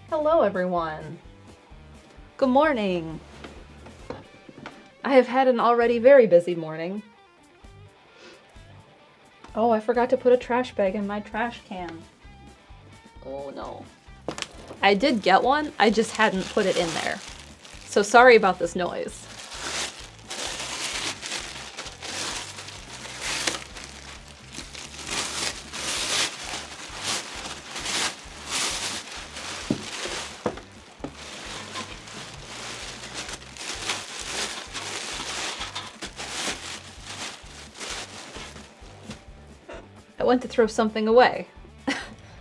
Hello everyone! Good morning! I have had an already very busy morning. Oh, I forgot to put a trash bag in my trash can. Oh no. I did get one, I just hadn't put it in there. So sorry about this noise. I went to throw something away.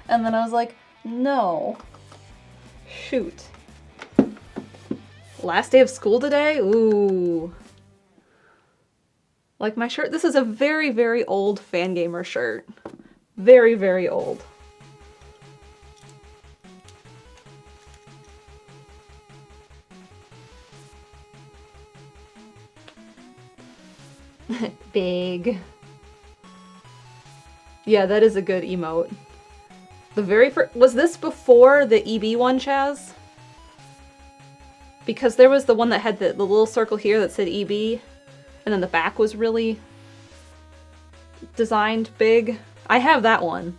And then I was like, no. Shoot. Last day of school today? Ooh. Like my shirt, this is a very, very old Fangamer shirt. Very, very old. Big. Yeah, that is a good emote. The very first, was this before the EB one, Chaz? Because there was the one that had the little circle here that said EB, and then the back was really designed big. I have that one.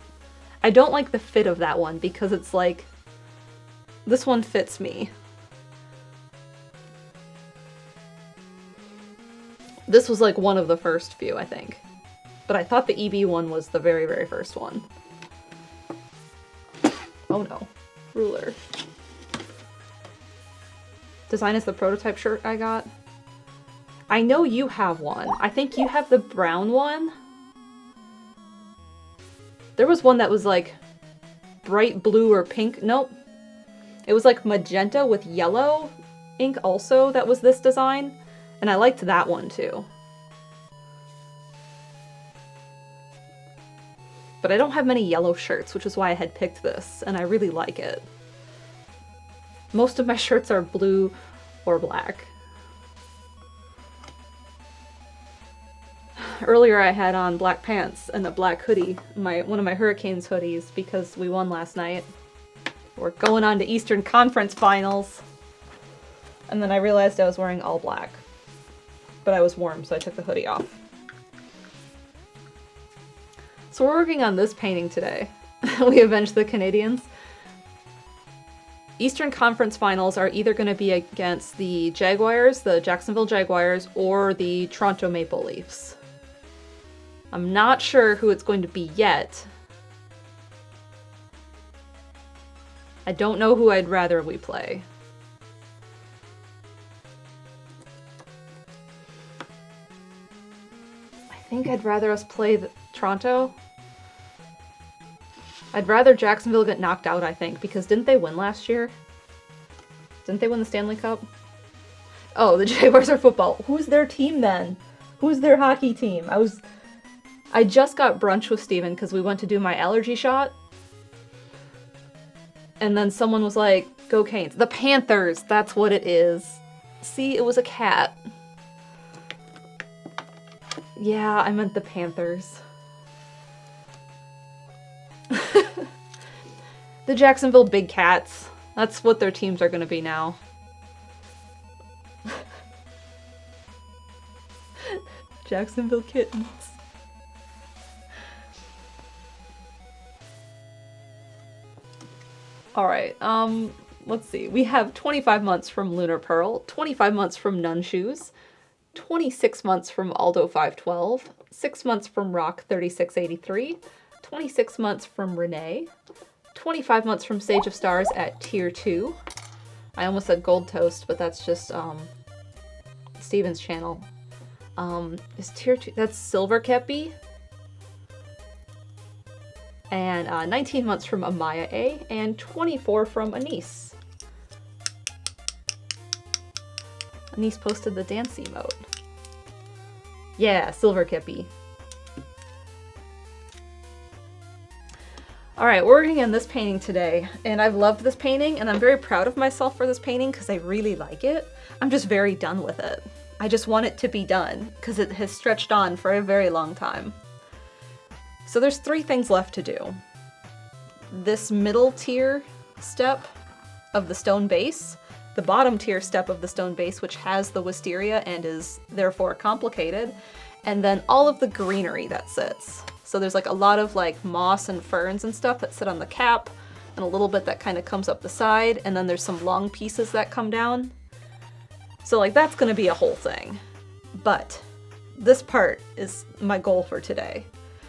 I don't like the fit of that one because it's like, this one fits me. This was like one of the first few, I think. But I thought the EB one was the very, very first one. Oh no. Ruler. Design is the prototype shirt I got. I know you have one. I think you have the brown one. There was one that was like bright blue or pink. Nope. It was like magenta with yellow ink also that was this design. And I liked that one too. But I don't have many yellow shirts, which is why I had picked this, and I really like it. Most of my shirts are blue or black. Earlier I had on black pants and a black hoodie, one of my Hurricanes hoodies, because we won last night. We're going on to Eastern Conference Finals. And then I realized I was wearing all black. But I was warm, so I took the hoodie off. So we're working on this painting today. We avenged the Canadians. Eastern Conference Finals are either going to be against the Jaguars, the Jacksonville Jaguars, or the Toronto Maple Leafs. I'm not sure who it's going to be yet. I don't know who I'd rather we play. I think I'd rather us play Toronto. I'd rather Jacksonville get knocked out, I think, because didn't they win last year? Didn't they win the Stanley Cup? Oh, the Jaguars are football. Who's their team then? Who's their hockey team? I just got brunch with Steven because we went to do my allergy shot. And then someone was like, go Canes. The Panthers, that's what it is. See, it was a cat. Yeah, I meant the Panthers. The Jacksonville Big Cats. That's what their teams are going to be now. Jacksonville Kittens. Alright, let's see. We have 25 months from Lunar Pearl, 25 months from Nun Shoes, 26 months from Aldo 512, 6 months from Rock 3683, 26 months from Renee, 25 months from Sage of Stars at Tier 2. I almost said Gold Toast, but that's just Steven's channel. Is Tier 2, that's Silver Kepi. And 19 months from Amaya A, and 24 from Anise. Anise posted the dance emote. Yeah, Silver Kepi. Alright, we're working on this painting today, and I've loved this painting, and I'm very proud of myself for this painting because I really like it. I'm just very done with it. I just want it to be done, because it has stretched on for a very long time. So there's 3 things left to do. This middle tier step of the stone base, the bottom tier step of the stone base, which has the wisteria and is therefore complicated, and then all of the greenery that sits. So there's like a lot of like moss and ferns and stuff that sit on the cap, and a little bit that kind of comes up the side, and then there's some long pieces that come down. So like that's gonna be a whole thing. But this part is my goal for today,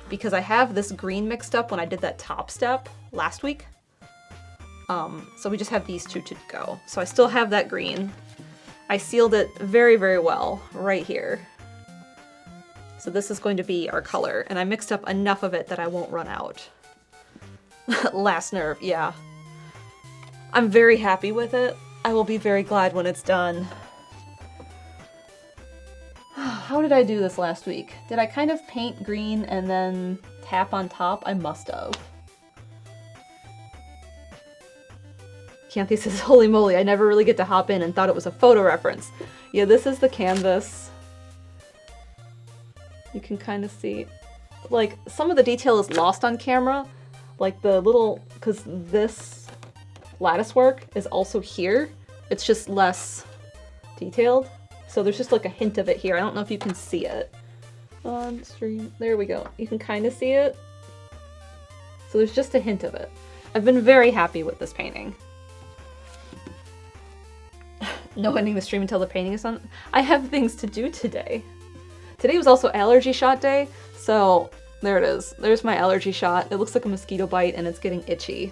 because I have this green mixed up when I did that top step last week. So we just have these two to go. So I still have that green. I sealed it very, very well right here. So this is going to be our color, and I mixed up enough of it that I won't run out. Last nerve, yeah. I'm very happy with it. I will be very glad when it's done. How did I do this last week? Did I kind of paint green and then tap on top? I must have. Canthy says, holy moly, I never really get to hop in and thought it was a photo reference. Yeah, this is the canvas. You can kind of see, like, some of the detail is lost on camera. Like the little, because this lattice work is also here. It's just less detailed. So there's just like a hint of it here. I don't know if you can see it on stream. There we go. You can kind of see it. So there's just a hint of it. I've been very happy with this painting. No ending the stream until the painting is done. I have things to do today. Today was also allergy shot day, so there it is. There's my allergy shot. It looks like a mosquito bite and it's getting itchy.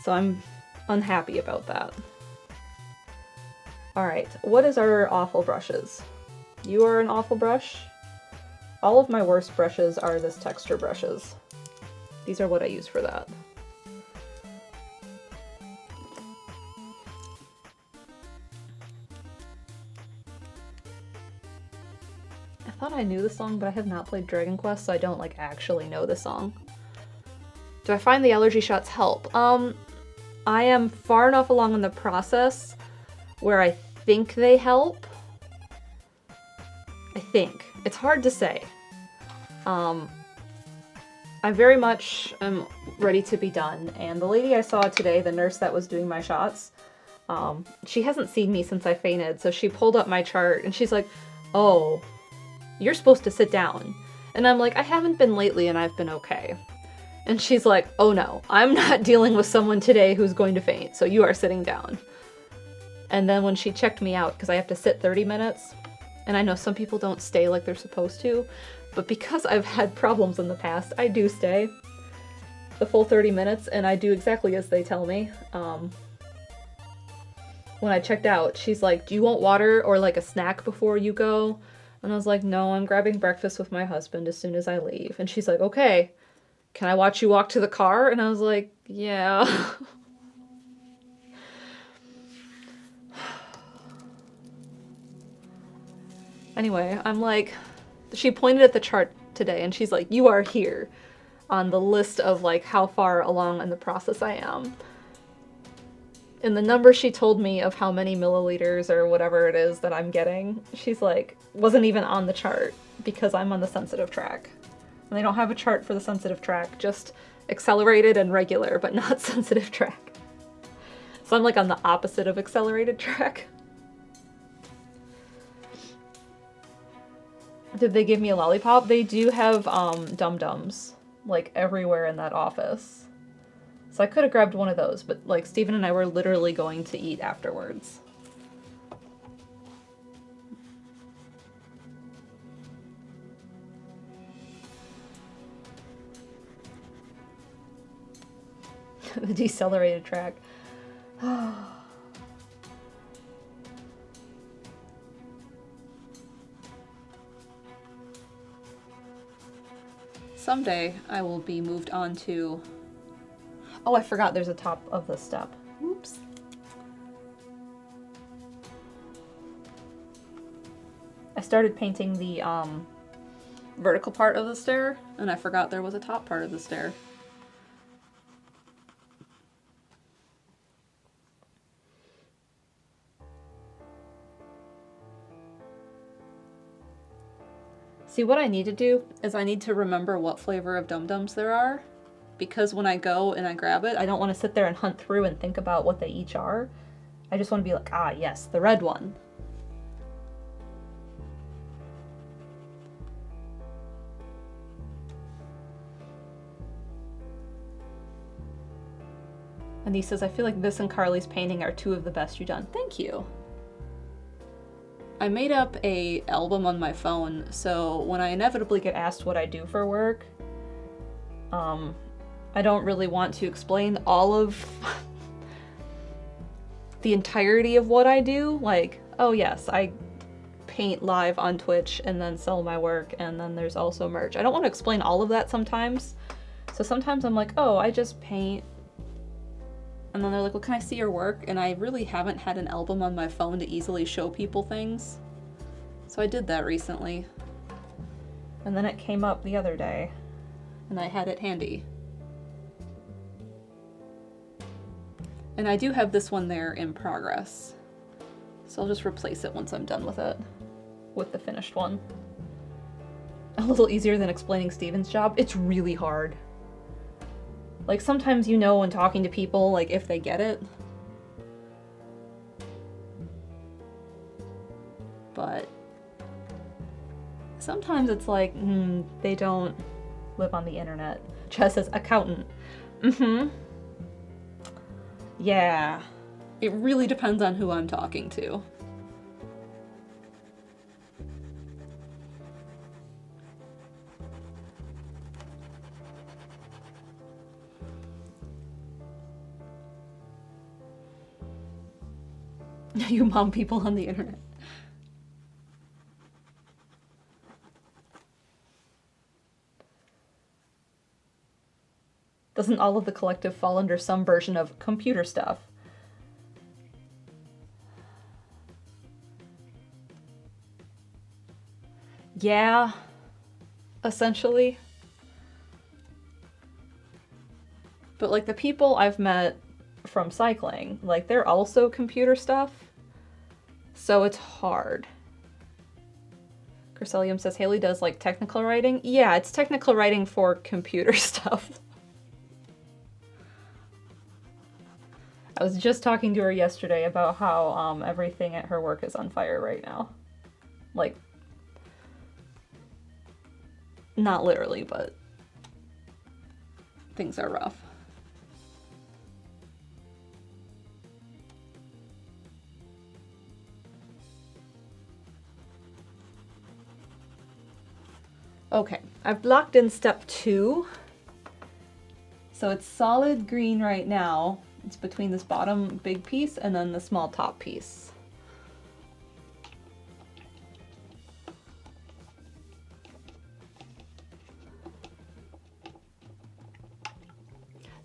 So I'm unhappy about that. Alright, what is our awful brushes? You are an awful brush. All of my worst brushes are this texture brushes. These are what I use for that. I thought I knew the song, but I have not played Dragon Quest, so I don't like actually know the song. Do I find the allergy shots help? I am far enough along in the process where I think they help. I think. It's hard to say. I very much am ready to be done, and the lady I saw today, the nurse that was doing my shots, she hasn't seen me since I fainted, so she pulled up my chart and she's like, oh, you're supposed to sit down. And I'm like, I haven't been lately and I've been okay. And she's like, oh no, I'm not dealing with someone today who's going to faint, so you are sitting down. And then when she checked me out, because I have to sit 30 minutes, and I know some people don't stay like they're supposed to, but because I've had problems in the past, I do stay the full 30 minutes, and I do exactly as they tell me. When I checked out, she's like, do you want water or like a snack before you go? And I was like, no, I'm grabbing breakfast with my husband as soon as I leave. And she's like, okay, can I watch you walk to the car? And I was like, yeah. Anyway, I'm like, she pointed at the chart today and she's like, you are here on the list of like how far along in the process I am. And the number she told me of how many milliliters or whatever it is that I'm getting, she's like, wasn't even on the chart because I'm on the sensitive track. And they don't have a chart for the sensitive track, just accelerated and regular, but not sensitive track. So I'm like on the opposite of accelerated track. Did they give me a lollipop? They do have Dum-Dums, like everywhere in that office. So I could have grabbed one of those, but like Steven and I were literally going to eat afterwards. The decelerated track. Someday I will be moved on to... Oh, I forgot there's a top of the step. Oops. I started painting the vertical part of the stair, and I forgot there was a top part of the stair. See, what I need to do is I need to remember what flavor of Dum-Dums there are, because when I go and I grab it, I don't want to sit there and hunt through and think about what they each are. I just want to be like, ah, yes, the red one. And he says, I feel like this and Carly's painting are two of the best you've done. Thank you. I made up a album on my phone, so when I inevitably get asked what I do for work, I don't really want to explain all of the entirety of what I do. Like, oh yes, I paint live on Twitch and then sell my work, and then there's also merch. I don't want to explain all of that sometimes. So sometimes I'm like, oh, I just paint. And then they're like, well, can I see your work? And I really haven't had an album on my phone to easily show people things. So I did that recently. And then it came up the other day, and I had it handy. And I do have this one there in progress. So I'll just replace it once I'm done with it, with the finished one. A little easier than explaining Steven's job. It's really hard. Like, sometimes you know when talking to people, like, if they get it. But sometimes it's like, they don't live on the internet. Chess says, accountant. Yeah. It really depends on who I'm talking to. You mom people on the internet. Doesn't all of the collective fall under some version of computer stuff? Yeah, essentially. But like the people I've met from cycling, like they're also computer stuff. So it's hard. Crescelium says Haley does like technical writing. Yeah, it's technical writing for computer stuff. I was just talking to her yesterday about how everything at her work is on fire right now. Like, not literally, but things are rough. Okay, I've blocked in step 2. So it's solid green right now. It's between this bottom big piece and then the small top piece.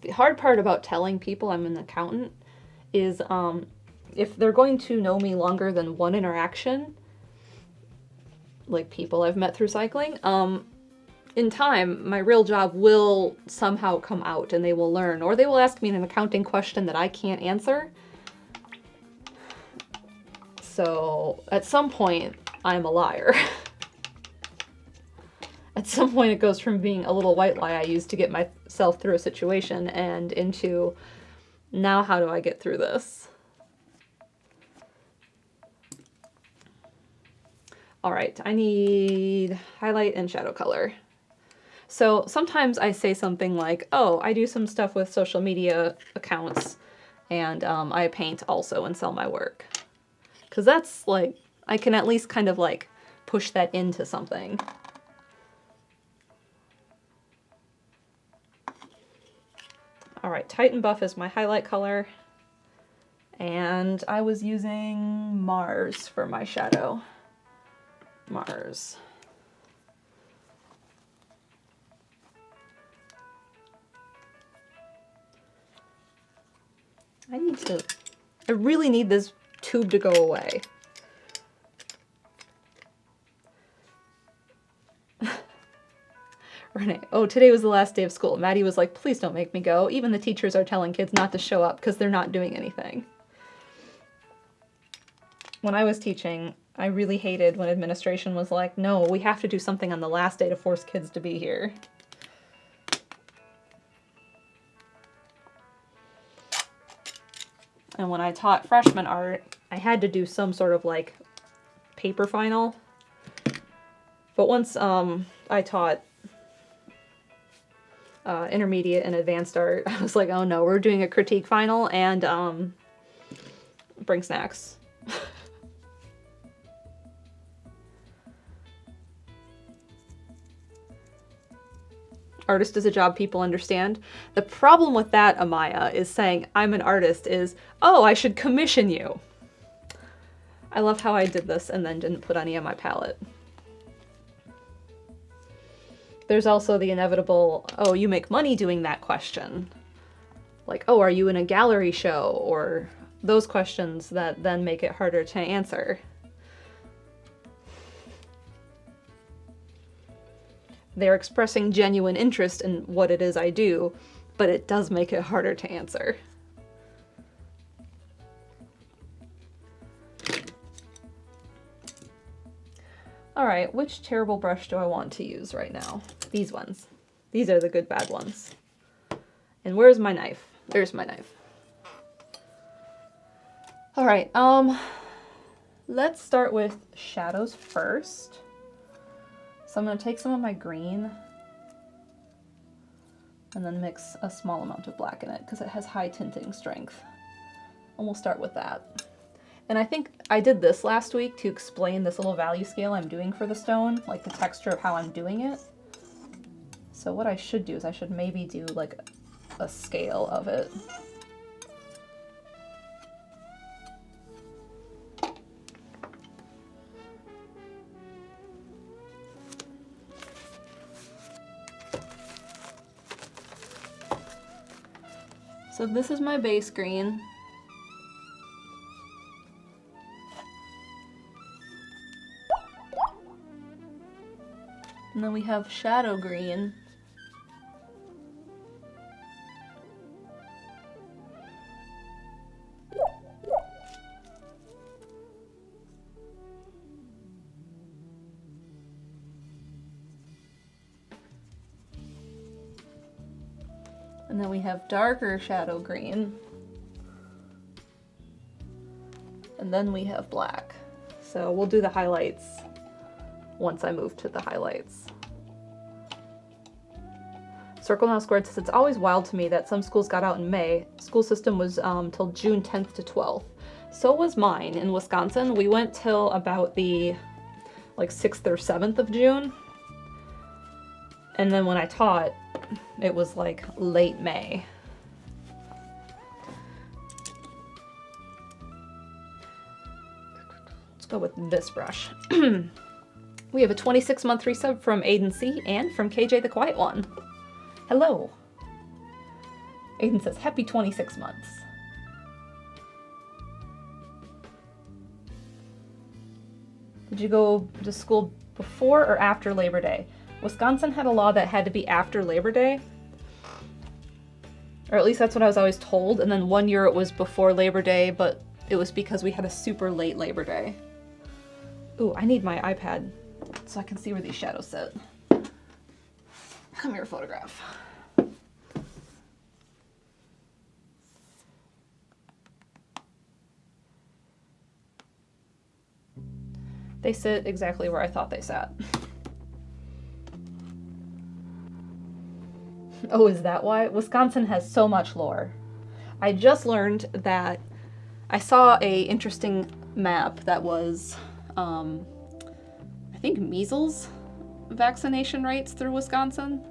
The hard part about telling people I'm an accountant is if they're going to know me longer than one interaction, like people I've met through cycling, in time, my real job will somehow come out and they will learn, or they will ask me an accounting question that I can't answer. So at some point, I'm a liar. At some point it goes from being a little white lie I use to get myself through a situation and into, now how do I get through this? All right, I need highlight and shadow color. So sometimes I say something like, oh, I do some stuff with social media accounts and I paint also and sell my work. Because that's like, I can at least kind of like push that into something. All right, Titan Buff is my highlight color. And I was using Mars for my shadow. Mars. I really need this tube to go away. Renee, oh, today was the last day of school. Maddie was like, please don't make me go. Even the teachers are telling kids not to show up because they're not doing anything. When I was teaching, I really hated when administration was like, no, we have to do something on the last day to force kids to be here. And when I taught freshman art, I had to do some sort of like paper final. But once I taught intermediate and advanced art, I was like, oh no, we're doing a critique final and bring snacks. Artist is a job people understand. The problem with that, Amaya, is saying I'm an artist is, oh, I should commission you. I love how I did this and then didn't put any on my palette. There's also the inevitable, oh, you make money doing that question. Like, oh, are you in a gallery show? Or those questions that then make it harder to answer. They're expressing genuine interest in what it is I do, but it does make it harder to answer. All right, which terrible brush do I want to use right now? These ones. These are the good bad ones. And where's my knife? There's my knife. All right, let's start with shadows first. So I'm going to take some of my green and then mix a small amount of black in it because it has high tinting strength. And we'll start with that. And I think I did this last week to explain this little value scale I'm doing for the stone, like the texture of how I'm doing it. So what I should do is I should maybe do like a scale of it. So this is my base green. And then we have shadow green. And then we have darker shadow green. And then we have black. So we'll do the highlights once I move to the highlights. Circle Now Squared says, it's always wild to me that some schools got out in May. School system was till June 10th to 12th. So was mine in Wisconsin. We went till about the like 6th or 7th of June. And then when I taught, it was like late May. Let's go with this brush. We have a 26-month resub from Aiden C. and from KJ the Quiet One. Hello. Aiden says, happy 26 months. Did you go to school before or after Labor Day? Wisconsin had a law that had to be after Labor Day. Or at least that's what I was always told. And then one year it was before Labor Day, but it was because we had a super late Labor Day. Ooh, I need my iPad so I can see where these shadows sit. Come here, photograph. They sit exactly where I thought they sat. Oh, is that why? Wisconsin has so much lore. I just learned that I saw a interesting map that was, I think measles vaccination rates through Wisconsin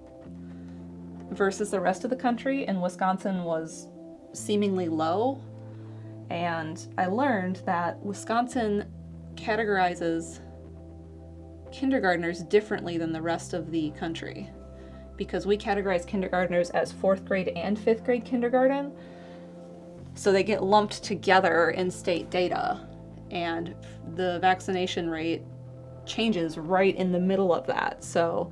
versus the rest of the country, and Wisconsin was seemingly low. And I learned that Wisconsin categorizes kindergartners differently than the rest of the country, because we categorize kindergartners as 4th grade and 5th grade kindergarten. So they get lumped together in state data, and the vaccination rate changes right in the middle of that. So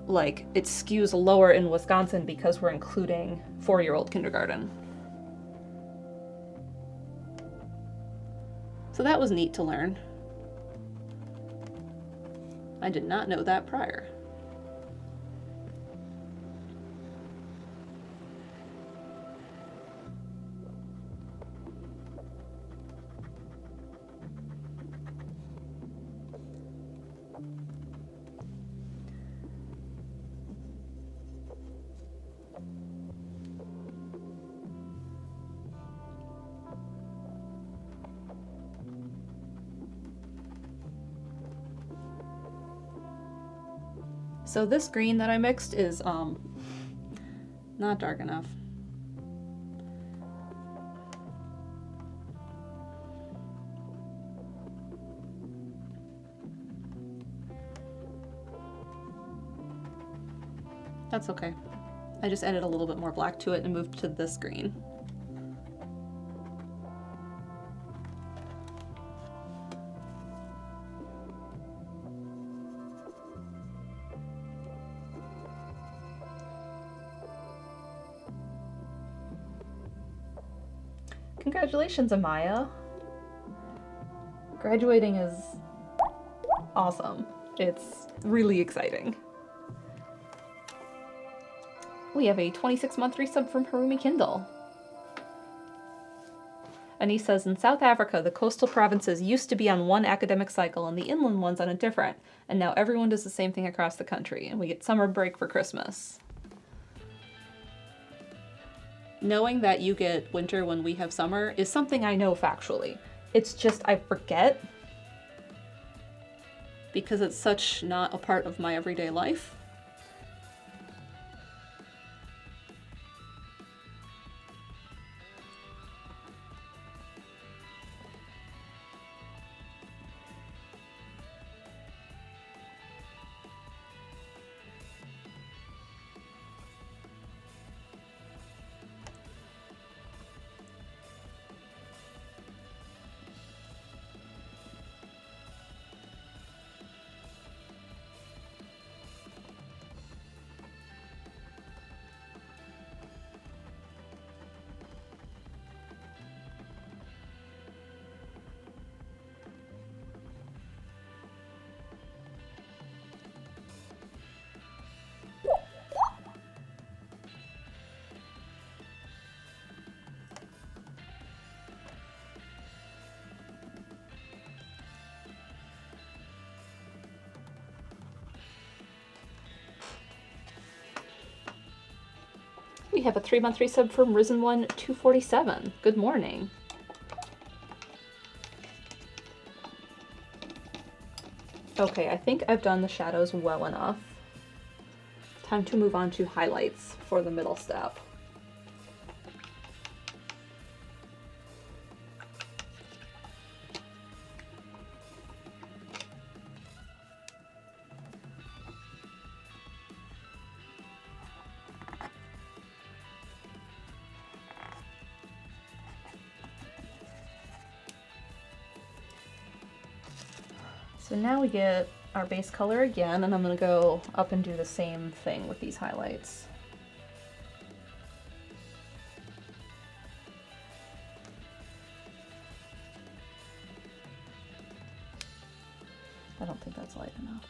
like it skews lower in Wisconsin because we're including 4-year-old kindergarten. So that was neat to learn. I did not know that prior. So this green that I mixed is not dark enough. That's okay. I just added a little bit more black to it and moved to this green. Congratulations, Amaya. Graduating is awesome. It's really exciting. We have a 26-month resub from Harumi Kindle. Anise says, in South Africa, the coastal provinces used to be on one academic cycle and the inland ones on a different, and now everyone does the same thing across the country, and we get summer break for Christmas. Knowing that you get winter when we have summer is something I know factually. It's just I forget because it's such not a part of my everyday life. We have a 3-month resub from Risen1 247. Good morning. Okay, I think I've done the shadows well enough. Time to move on to highlights for the middle step. So now we get our base color again, and I'm going to go up and do the same thing with these highlights. I don't think that's light enough.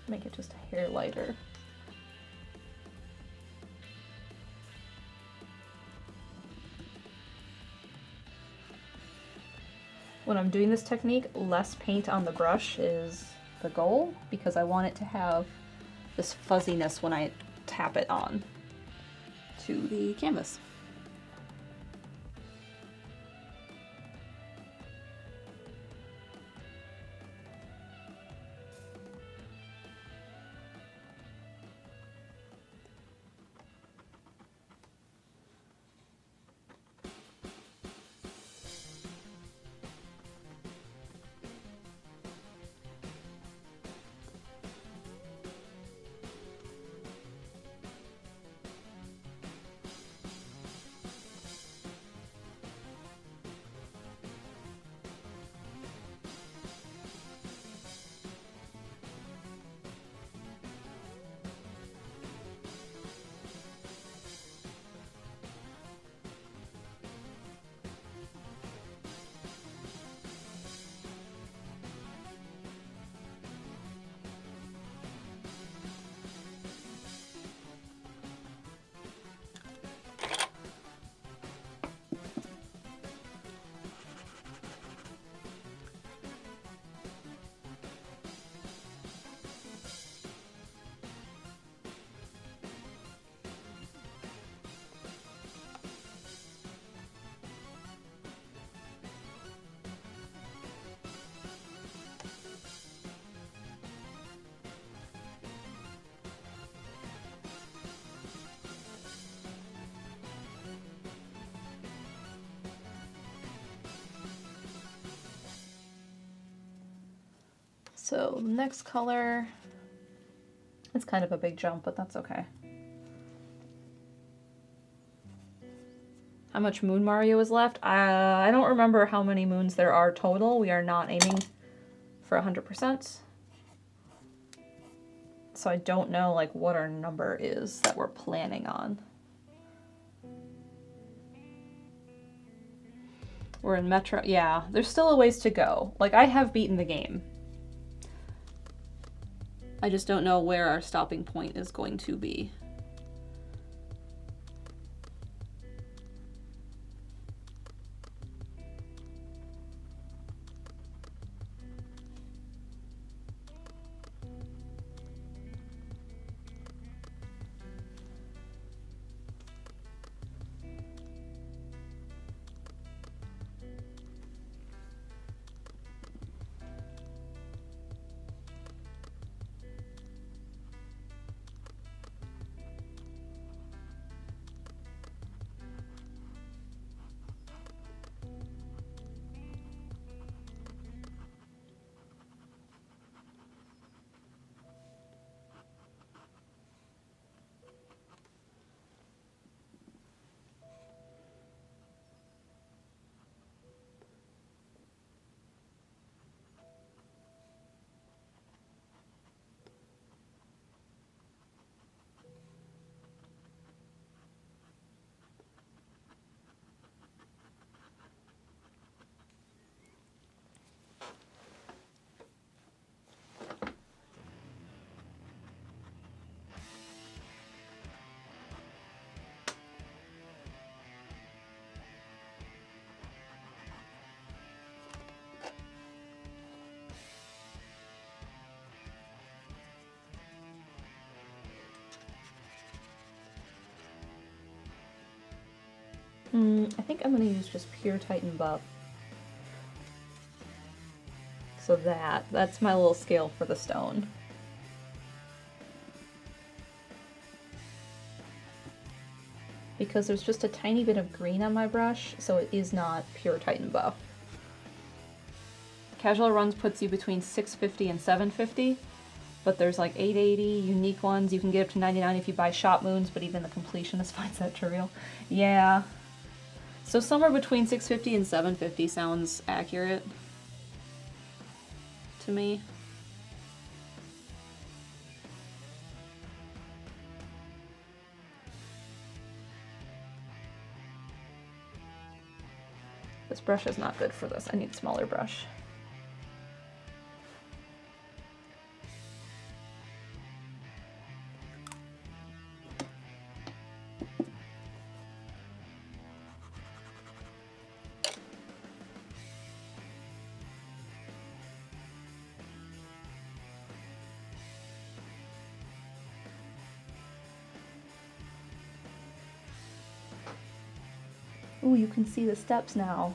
Make it just a hair lighter. When I'm doing this technique, less paint on the brush is the goal because I want it to have this fuzziness when I tap it on to the canvas. So the next color, it's kind of a big jump, but that's okay. How much Moon Mario is left? I don't remember how many moons there are total. We are not aiming for 100%. So I don't know like what our number is that we're planning on. We're in Metro. Yeah, there's still a ways to go. Like, I have beaten the game. I just don't know where our stopping point is going to be. I think I'm going to use just pure Titan buff. So that's my little scale for the stone. Because there's just a tiny bit of green on my brush, so it is not pure Titan buff. Casual runs puts you between 650 and 750, but there's like 880 unique ones. You can get up to 99 if you buy shop moons, but even the completionist finds that trivial. Yeah. So somewhere between 650 and 750 sounds accurate to me. This brush is not good for this. I need a smaller brush. Ooh, you can see the steps now.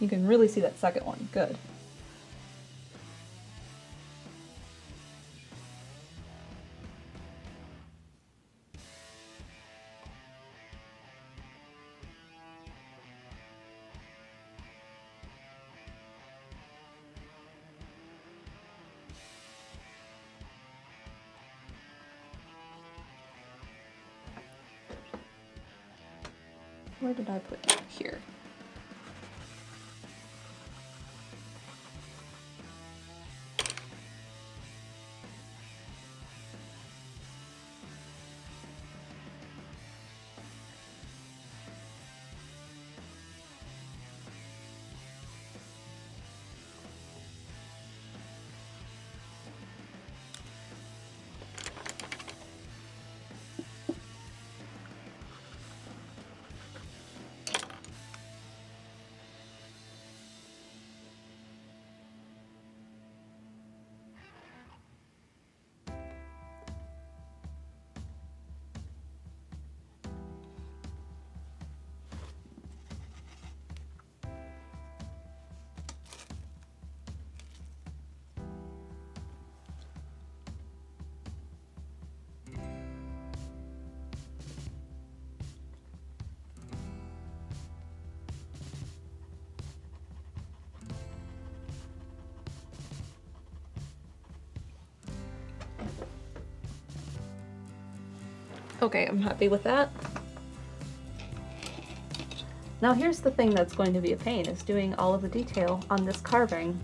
You can really see that second one. Good. Where did I put it? Here? Okay, I'm happy with that. Now here's the thing that's going to be a pain, is doing all of the detail on this carving.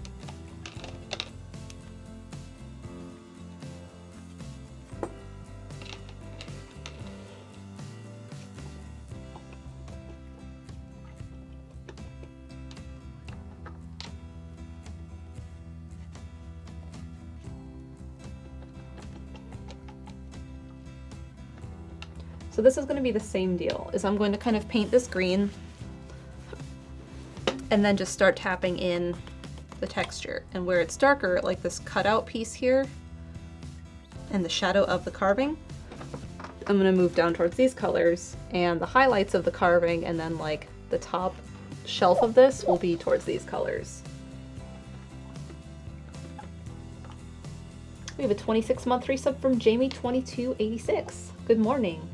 So this is going to be the same deal, is I'm going to kind of paint this green and then just start tapping in the texture. And where it's darker, like this cutout piece here and the shadow of the carving, I'm going to move down towards these colors, and the highlights of the carving and then like the top shelf of this will be towards these colors. We have a 26-month resub from Jamie2286. Good morning.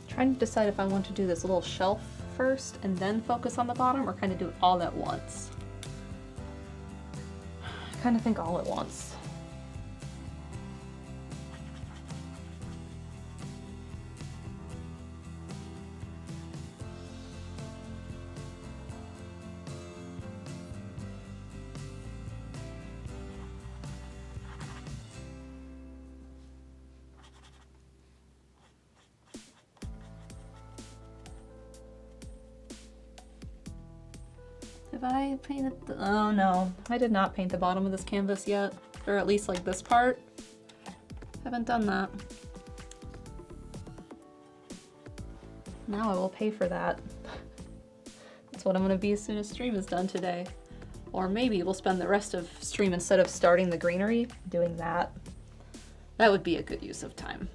Trying to decide if I want to do this little shelf first and then focus on the bottom, or kind of do it all at once. I kind of think all at once. Have I painted oh no, I did not paint the bottom of this canvas yet, or at least like this part. Haven't done that. Now I will pay for that. That's what I'm gonna be as soon as stream is done today. Or maybe we'll spend the rest of stream, instead of starting the greenery, doing that. That would be a good use of time.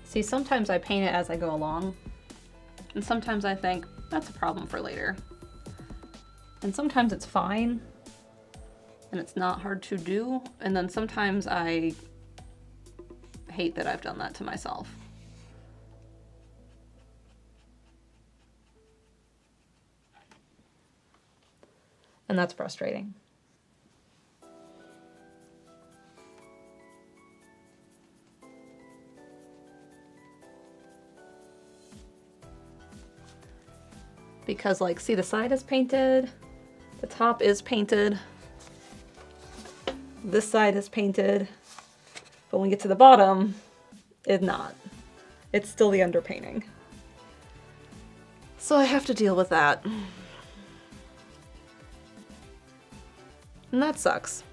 See, sometimes I paint it as I go along, and sometimes I think, that's a problem for later. And sometimes it's fine, and it's not hard to do, and then sometimes I hate that I've done that to myself. And that's frustrating. Because, like, see, the side is painted, the top is painted, this side is painted, but when we get to the bottom, it's not. It's still the underpainting. So I have to deal with that. And that sucks.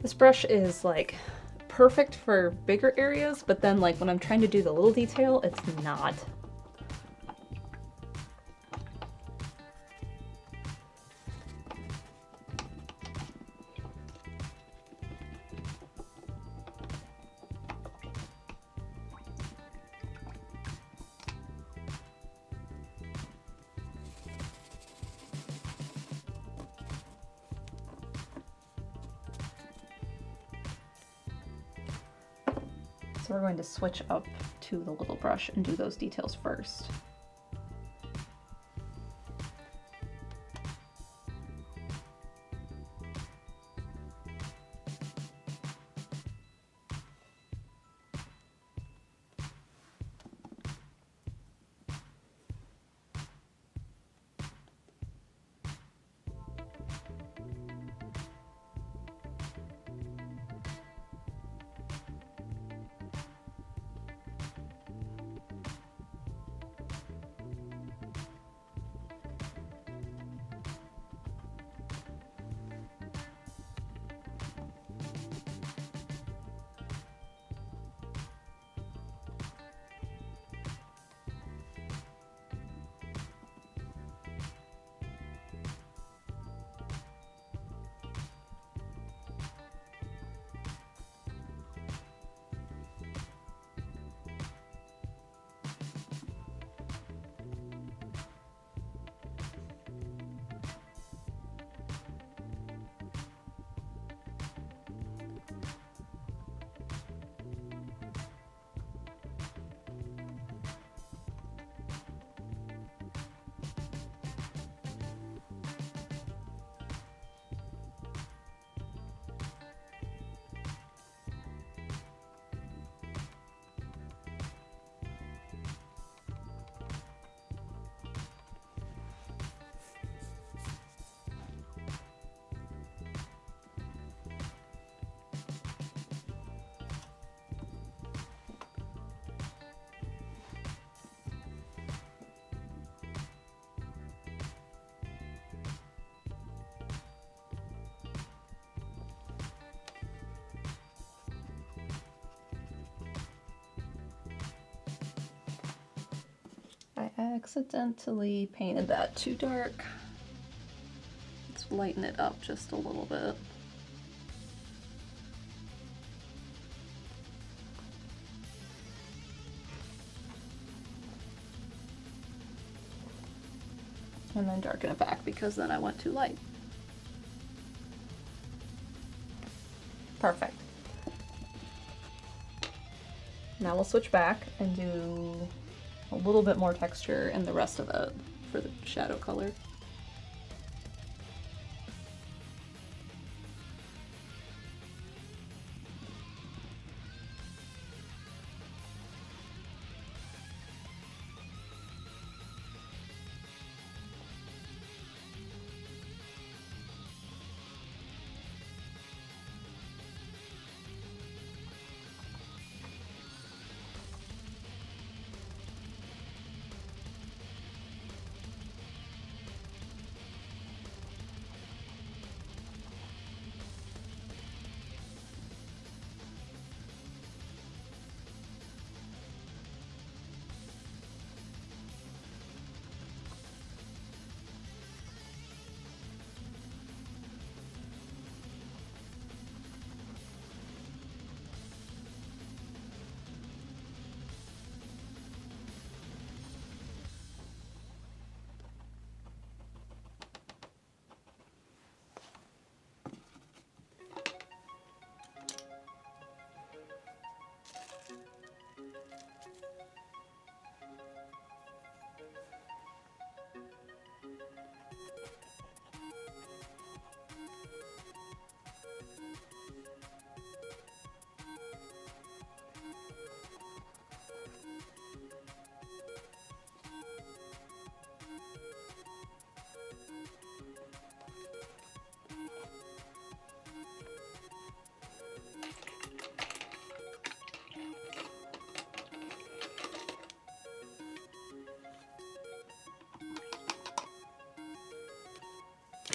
This brush is like perfect for bigger areas, but then like when I'm trying to do the little detail, it's not. So we're going to switch up to the little brush and do those details first. I accidentally painted that too dark. Let's lighten it up just a little bit. And then darken it back because then I went too light. Perfect. Now we'll switch back and do a little bit more texture in the rest of it for the shadow color.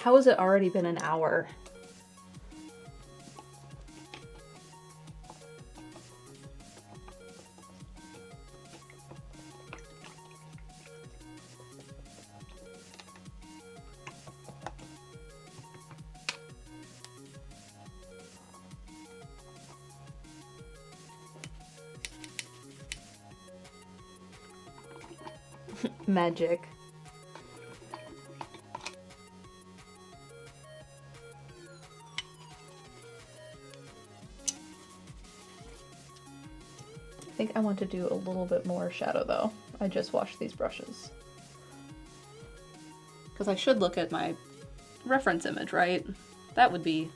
How has it already been an hour? Magic. think I want to do a little bit more shadow though. I just washed these brushes. Because I should look at my reference image, right? That would be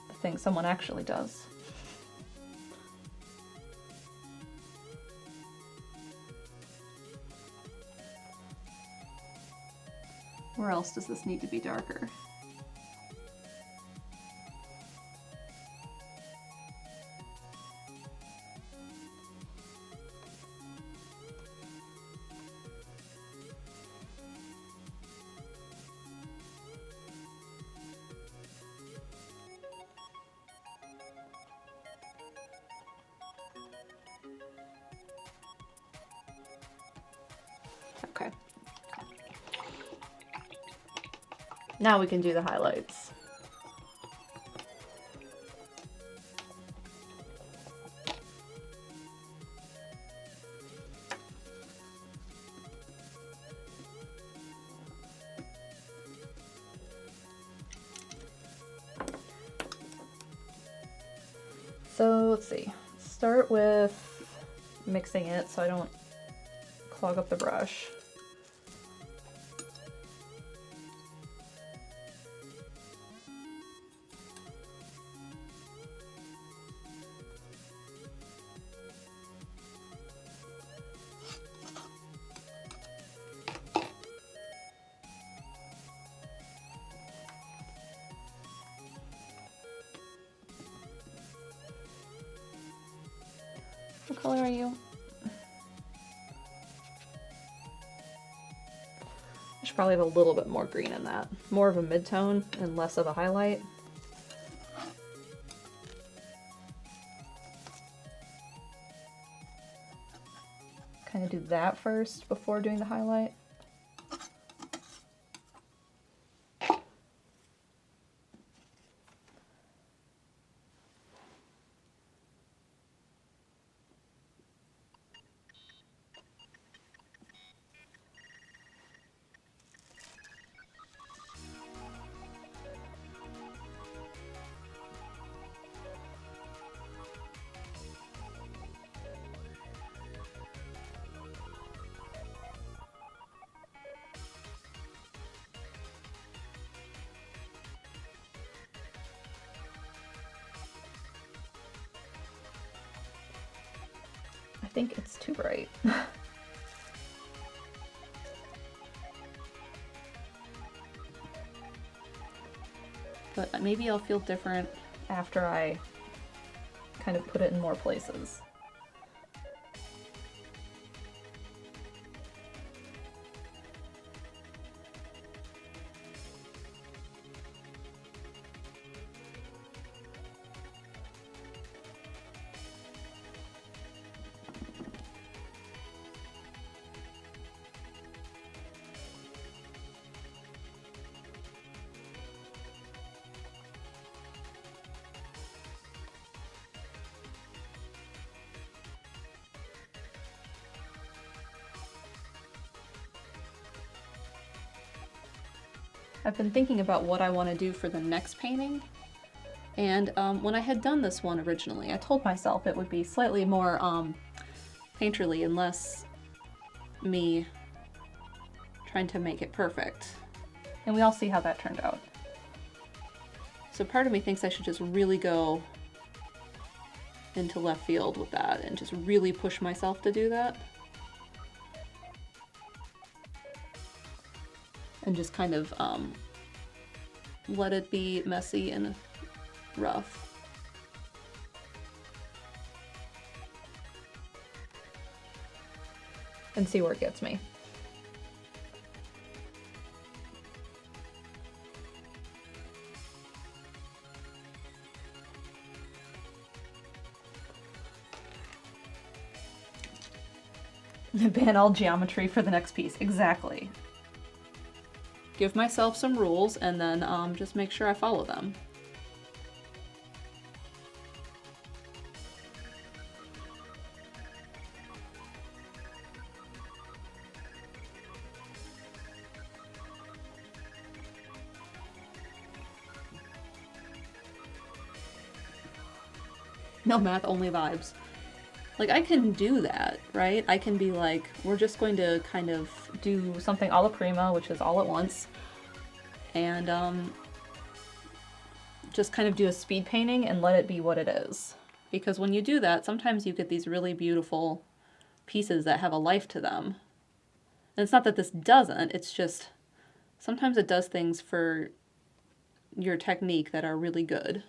the thing someone actually does. Where else does this need to be darker? Okay. Now we can do the highlights. So let's see, start with mixing it so I don't clog up the brush. What color are you? I should probably have a little bit more green in that. More of a mid-tone and less of a highlight. Kind of do that first before doing the highlight. I think it's too bright. But maybe I'll feel different after I kind of put it in more places. I've been thinking about what I want to do for the next painting, and when I had done this one originally, I told myself it would be slightly more painterly and less me trying to make it perfect. And we all see how that turned out. So part of me thinks I should just really go into left field with that and just really push myself to do that. And just kind of let it be messy and rough. And see where it gets me. Ban all geometry for the next piece. Exactly. Give myself some rules and then just make sure I follow them. No math, only vibes. Like, I can do that, right? I can be like, we're just going to kind of do something alla prima, which is all at once, and just kind of do a speed painting and let it be what it is. Because when you do that, sometimes you get these really beautiful pieces that have a life to them. And it's not that this doesn't, it's just sometimes it does things for your technique that are really good.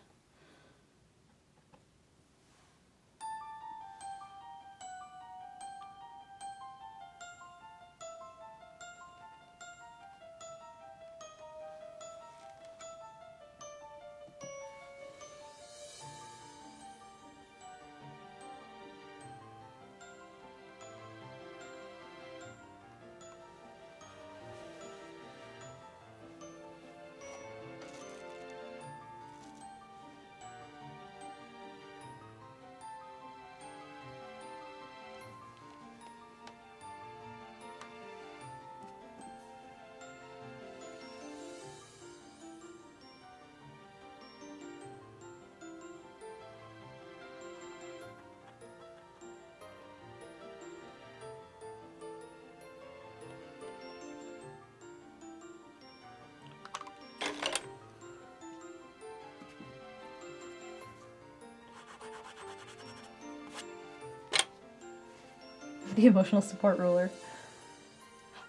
The emotional support ruler.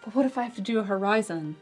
But what if I have to do a horizon?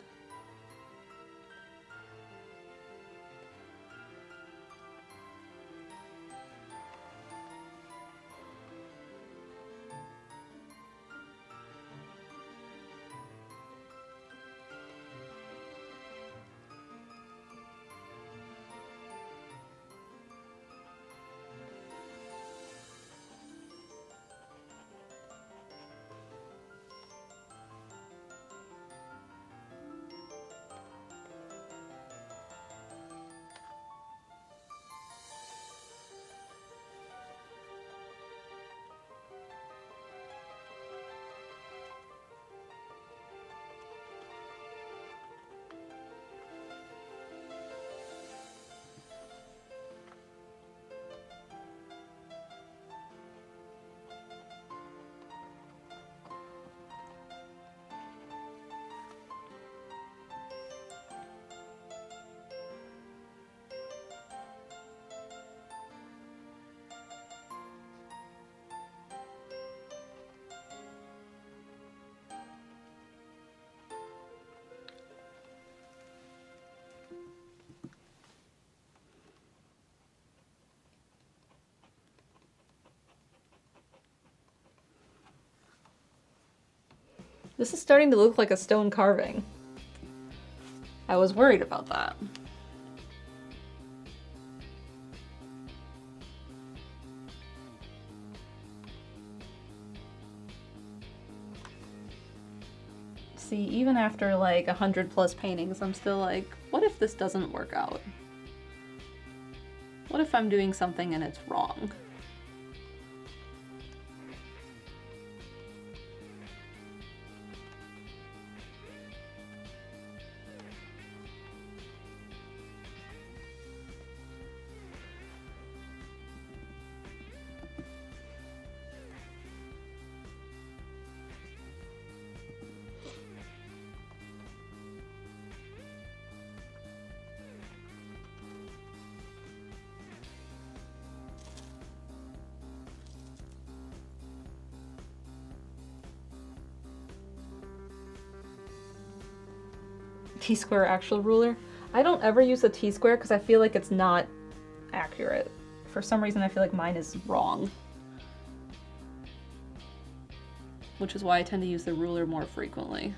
This is starting to look like a stone carving. I was worried about that. See, even after like 100+ paintings, I'm still like, what if this doesn't work out? What if I'm doing something and it's wrong? T-square actual ruler. I don't ever use a T-square because I feel like it's not accurate. For some reason I feel like mine is wrong. Which is why I tend to use the ruler more frequently.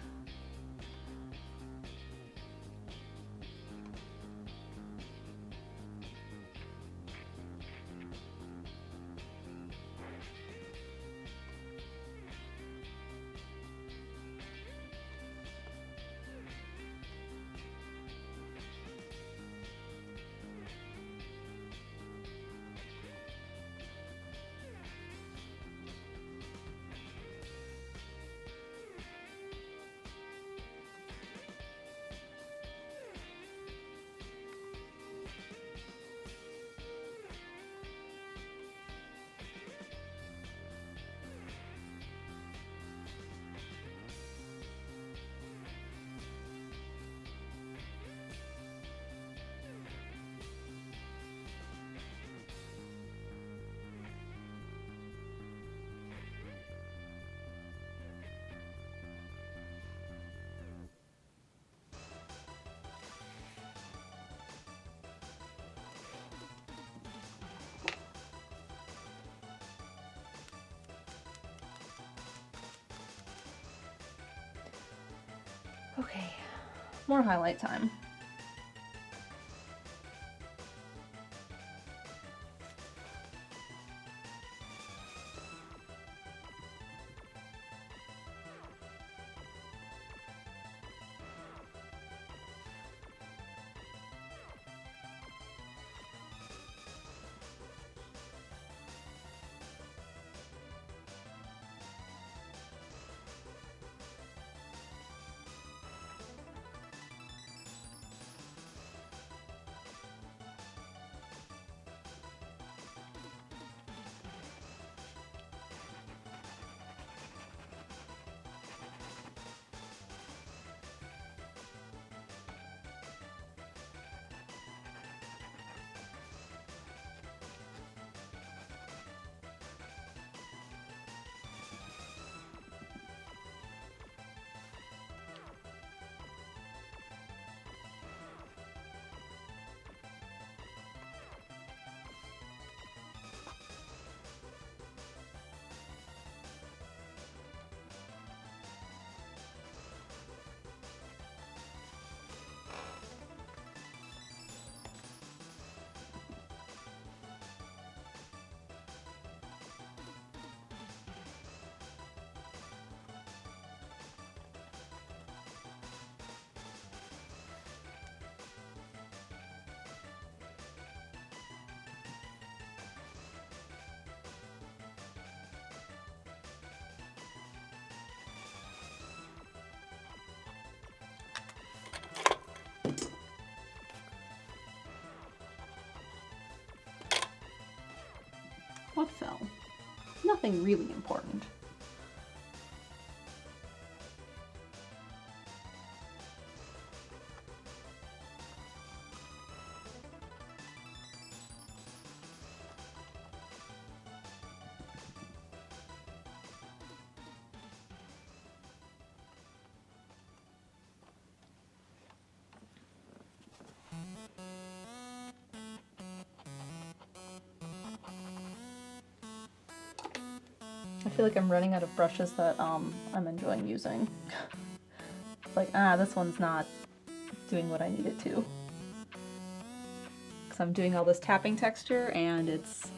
Okay, more highlight time. What fell? Nothing really important. I feel like I'm running out of brushes that I'm enjoying using. Like, this one's not doing what I need it to. Because I'm doing all this tapping texture and it's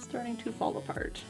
starting to fall apart.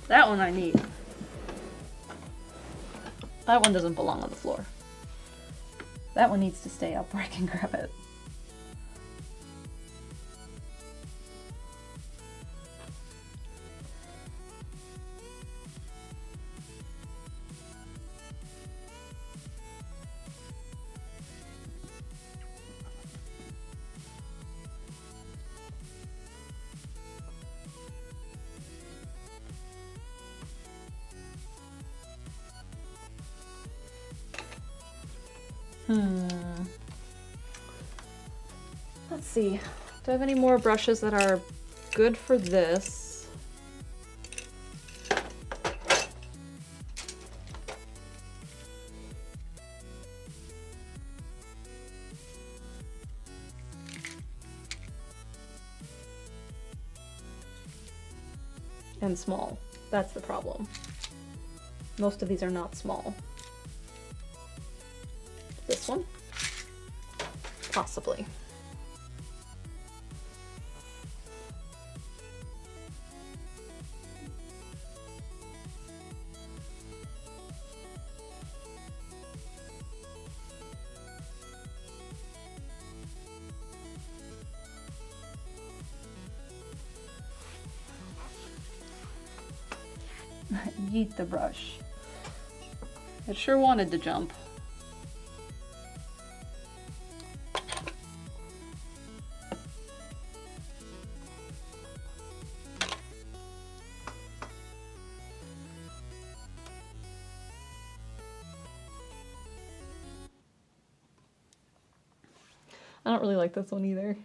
That one I need. That one doesn't belong on the floor. That one needs to stay up where I can grab it. Let's see. Do I have any more brushes that are good for this? And small. That's the problem. Most of these are not small. This one? Possibly. Yeet the brush. It sure wanted to jump. I don't really like this one either.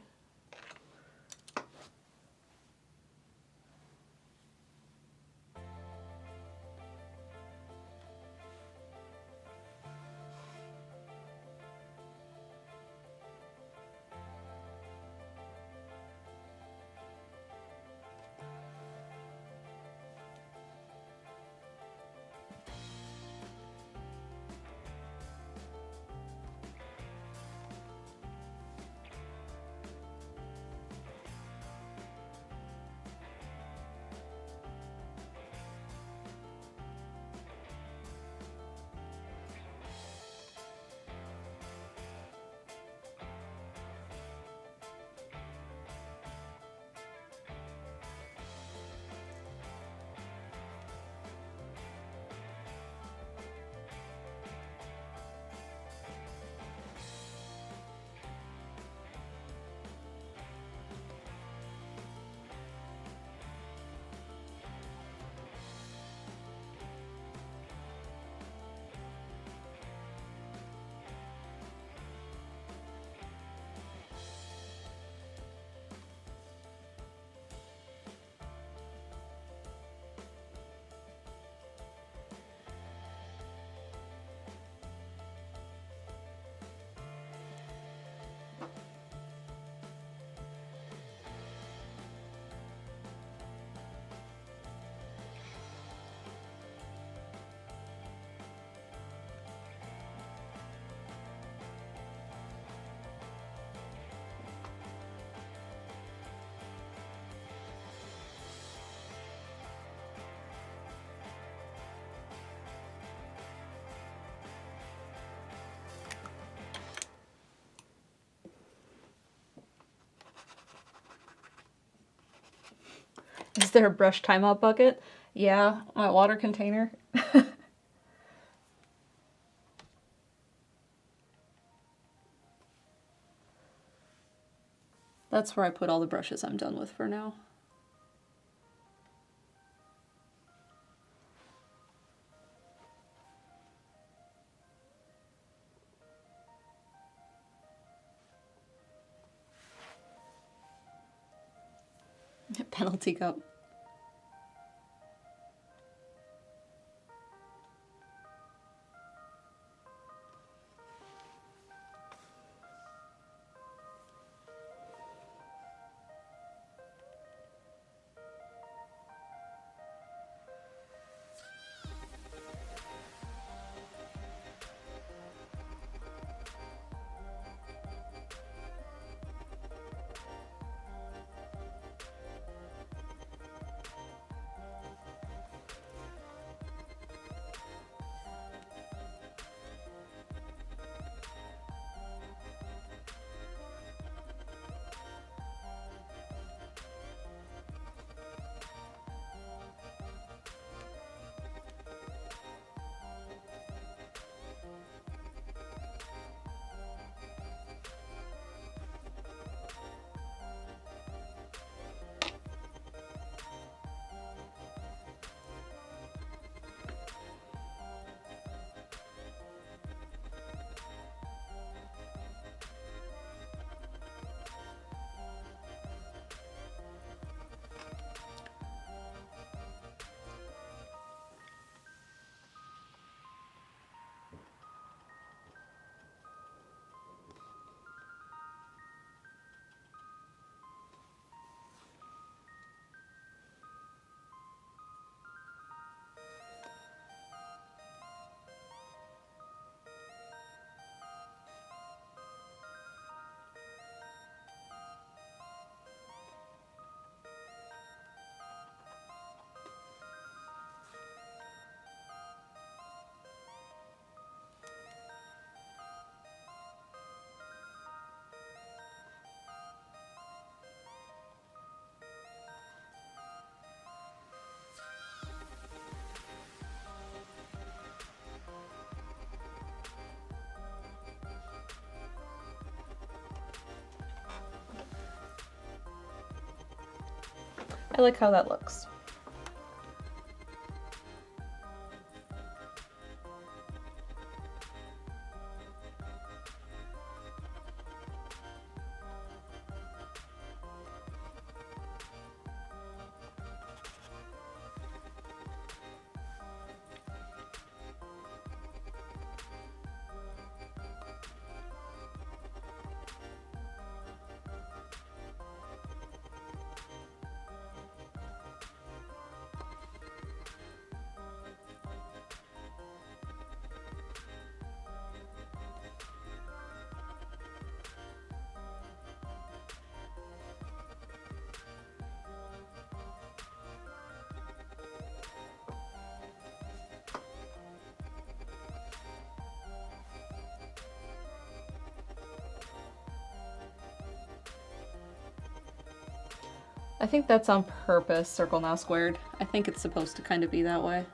Is there a brush timeout bucket? Yeah, my water container. That's where I put all the brushes I'm done with for now. Penalty cup. I like how that looks. I think that's on purpose, circle now squared. I think it's supposed to kind of be that way.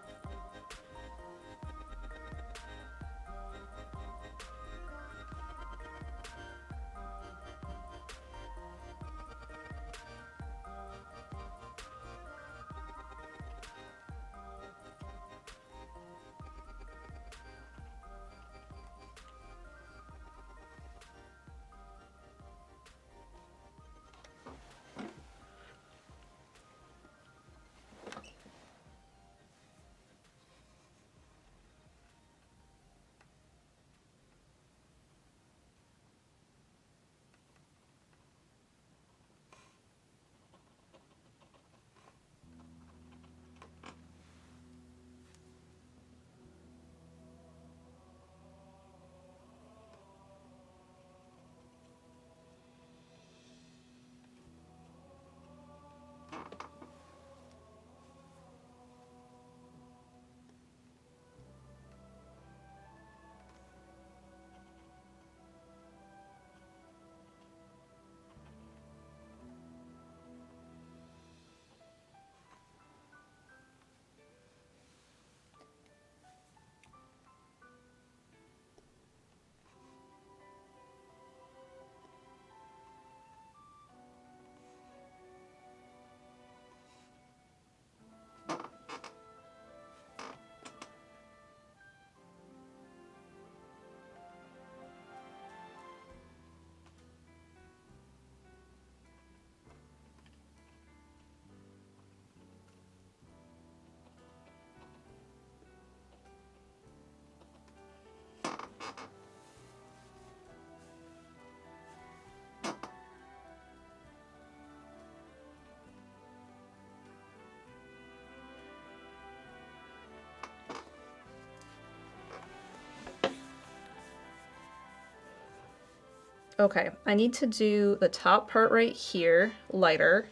Okay, I need to do the top part right here lighter.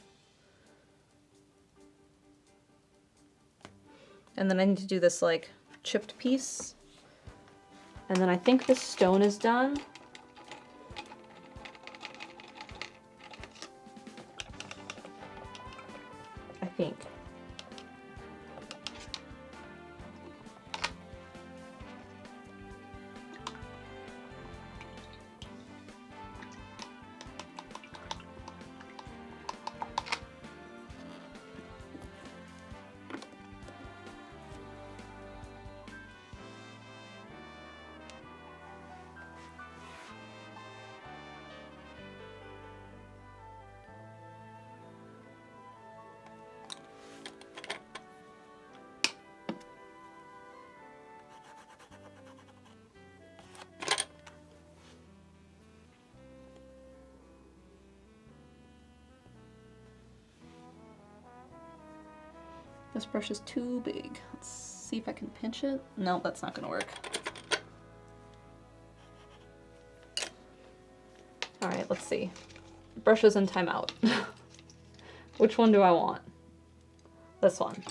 And then I need to do this like chipped piece. And then I think the stone is done. I think. This brush is too big. Let's see if I can pinch it. No, that's not gonna work. All right, let's see. Brushes in timeout. Which one do I want? This one.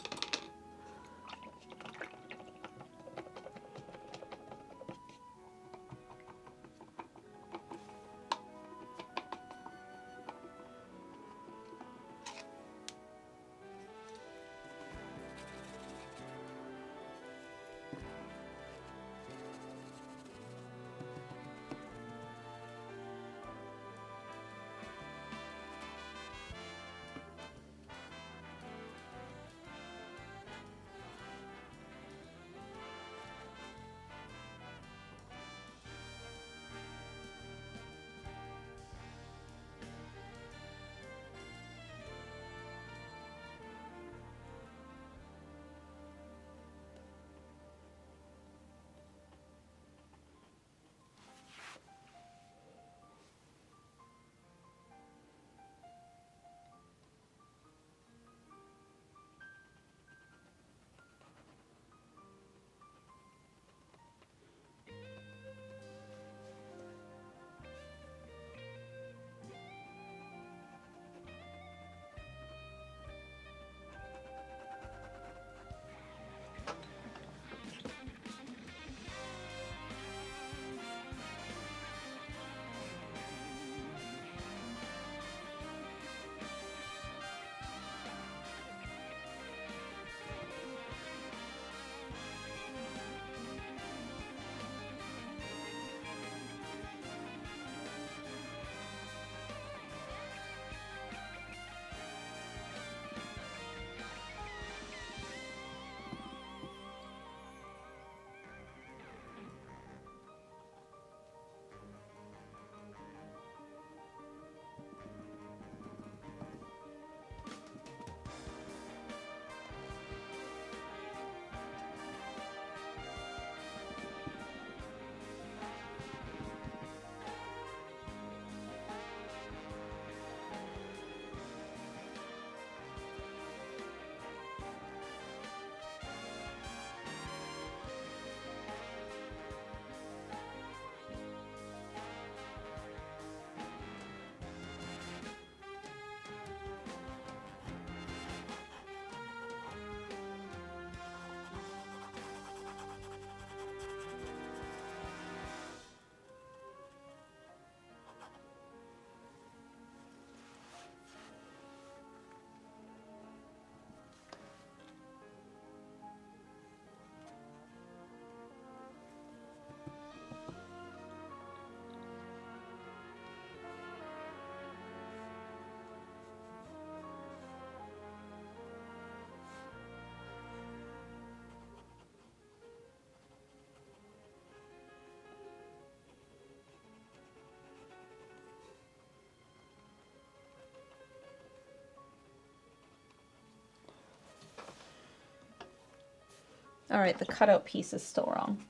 All right, the cutout piece is still wrong.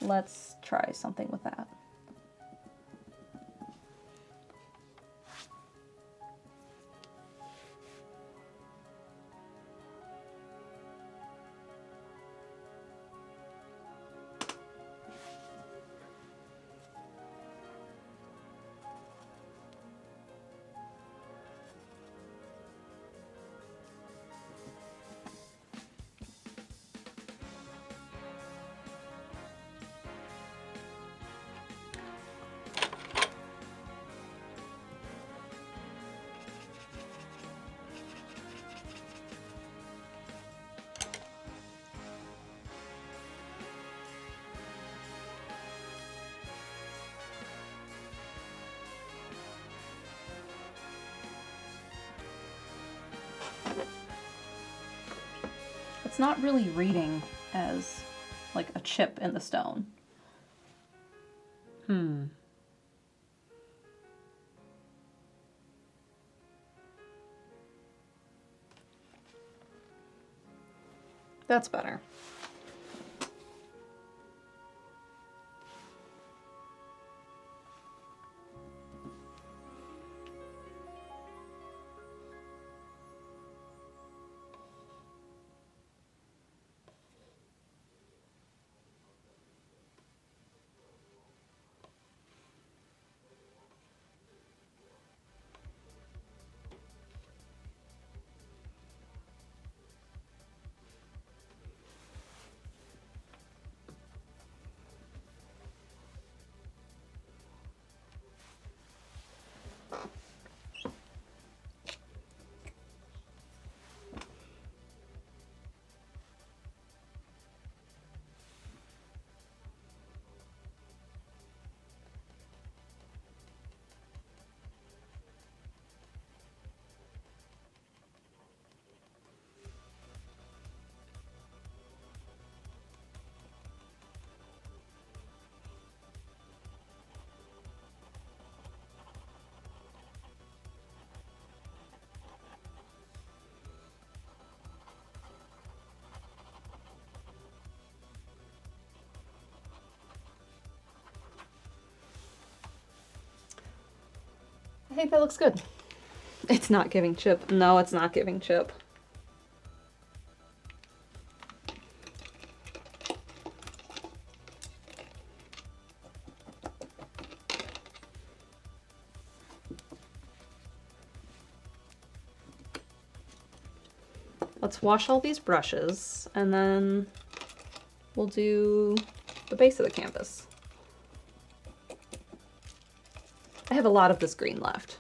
Let's try something with that. It's not really reading as like a chip in the stone. That's better. I think that looks good. It's not giving chip. No, it's not giving chip. Let's wash all these brushes and then we'll do the base of the canvas. I have a lot of this green left.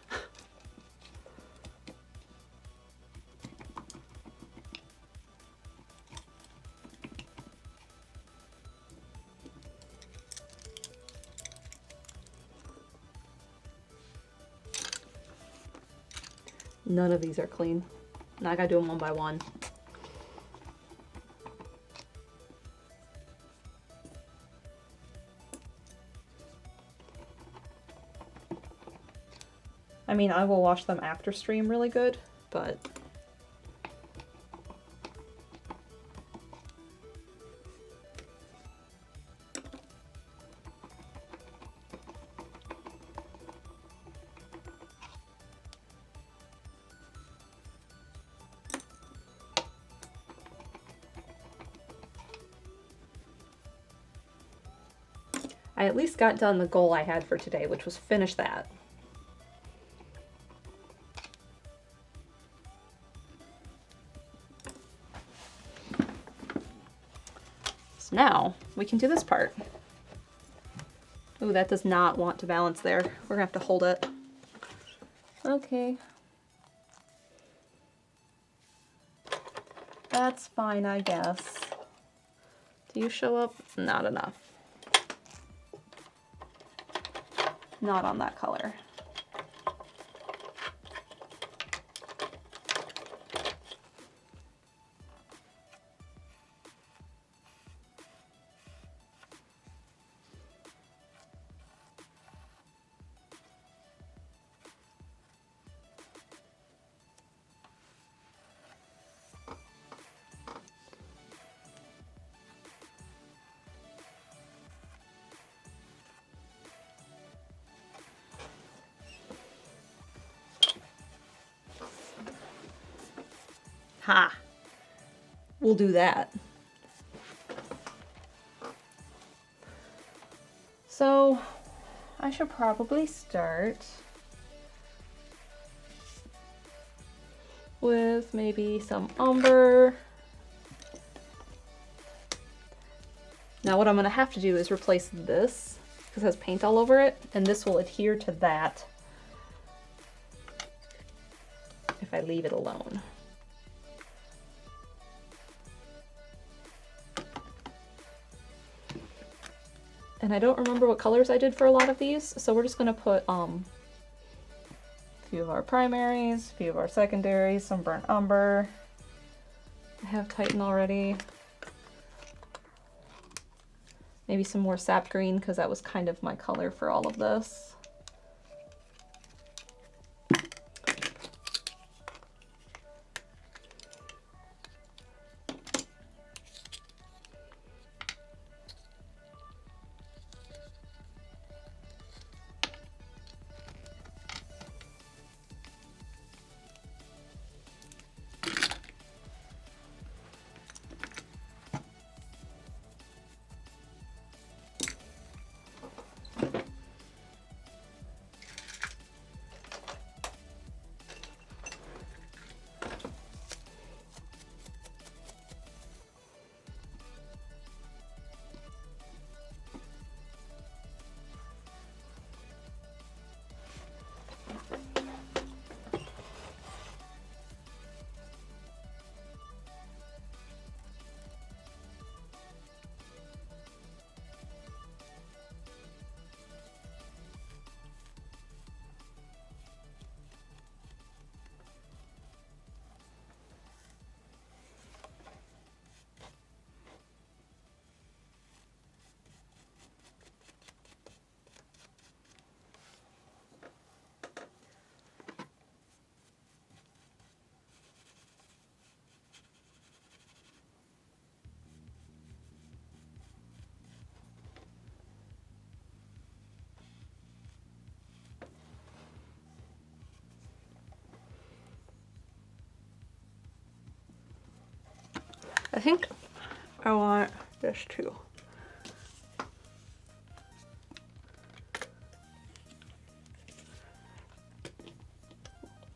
None of these are clean. Now I gotta do them one by one. I mean, I will wash them after stream really good, but I at least got done the goal I had for today, which was finish that. So now we can do this part. Ooh, that does not want to balance there. We're gonna have to hold it. Okay. That's fine, I guess. Do you show up? Not enough. Not on that color. Aha! We'll do that. So, I should probably start with maybe some umber. Now what I'm going to have to do is replace this, because it has paint all over it, and this will adhere to that if I leave it alone. And I don't remember what colors I did for a lot of these, so we're just going to put a few of our primaries, a few of our secondaries, some burnt umber. I have Titan already. Maybe some more sap green, because that was kind of my color for all of this. I think I want this too.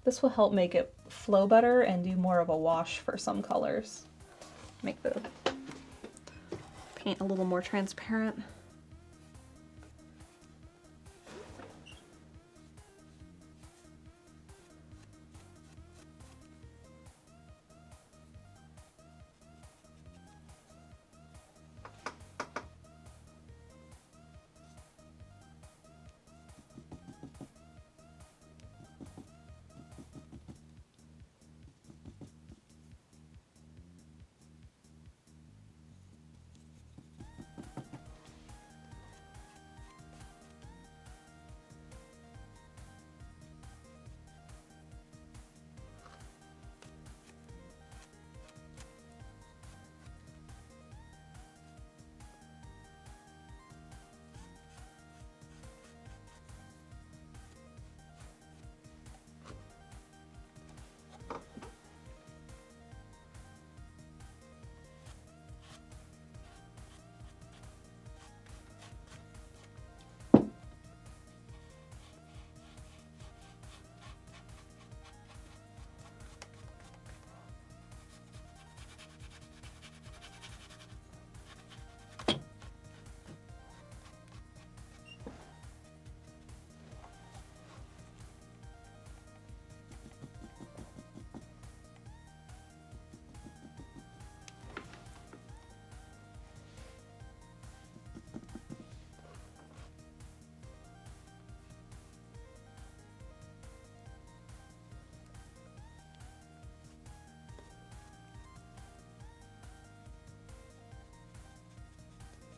This will help make it flow better and do more of a wash for some colors. Make the paint a little more transparent.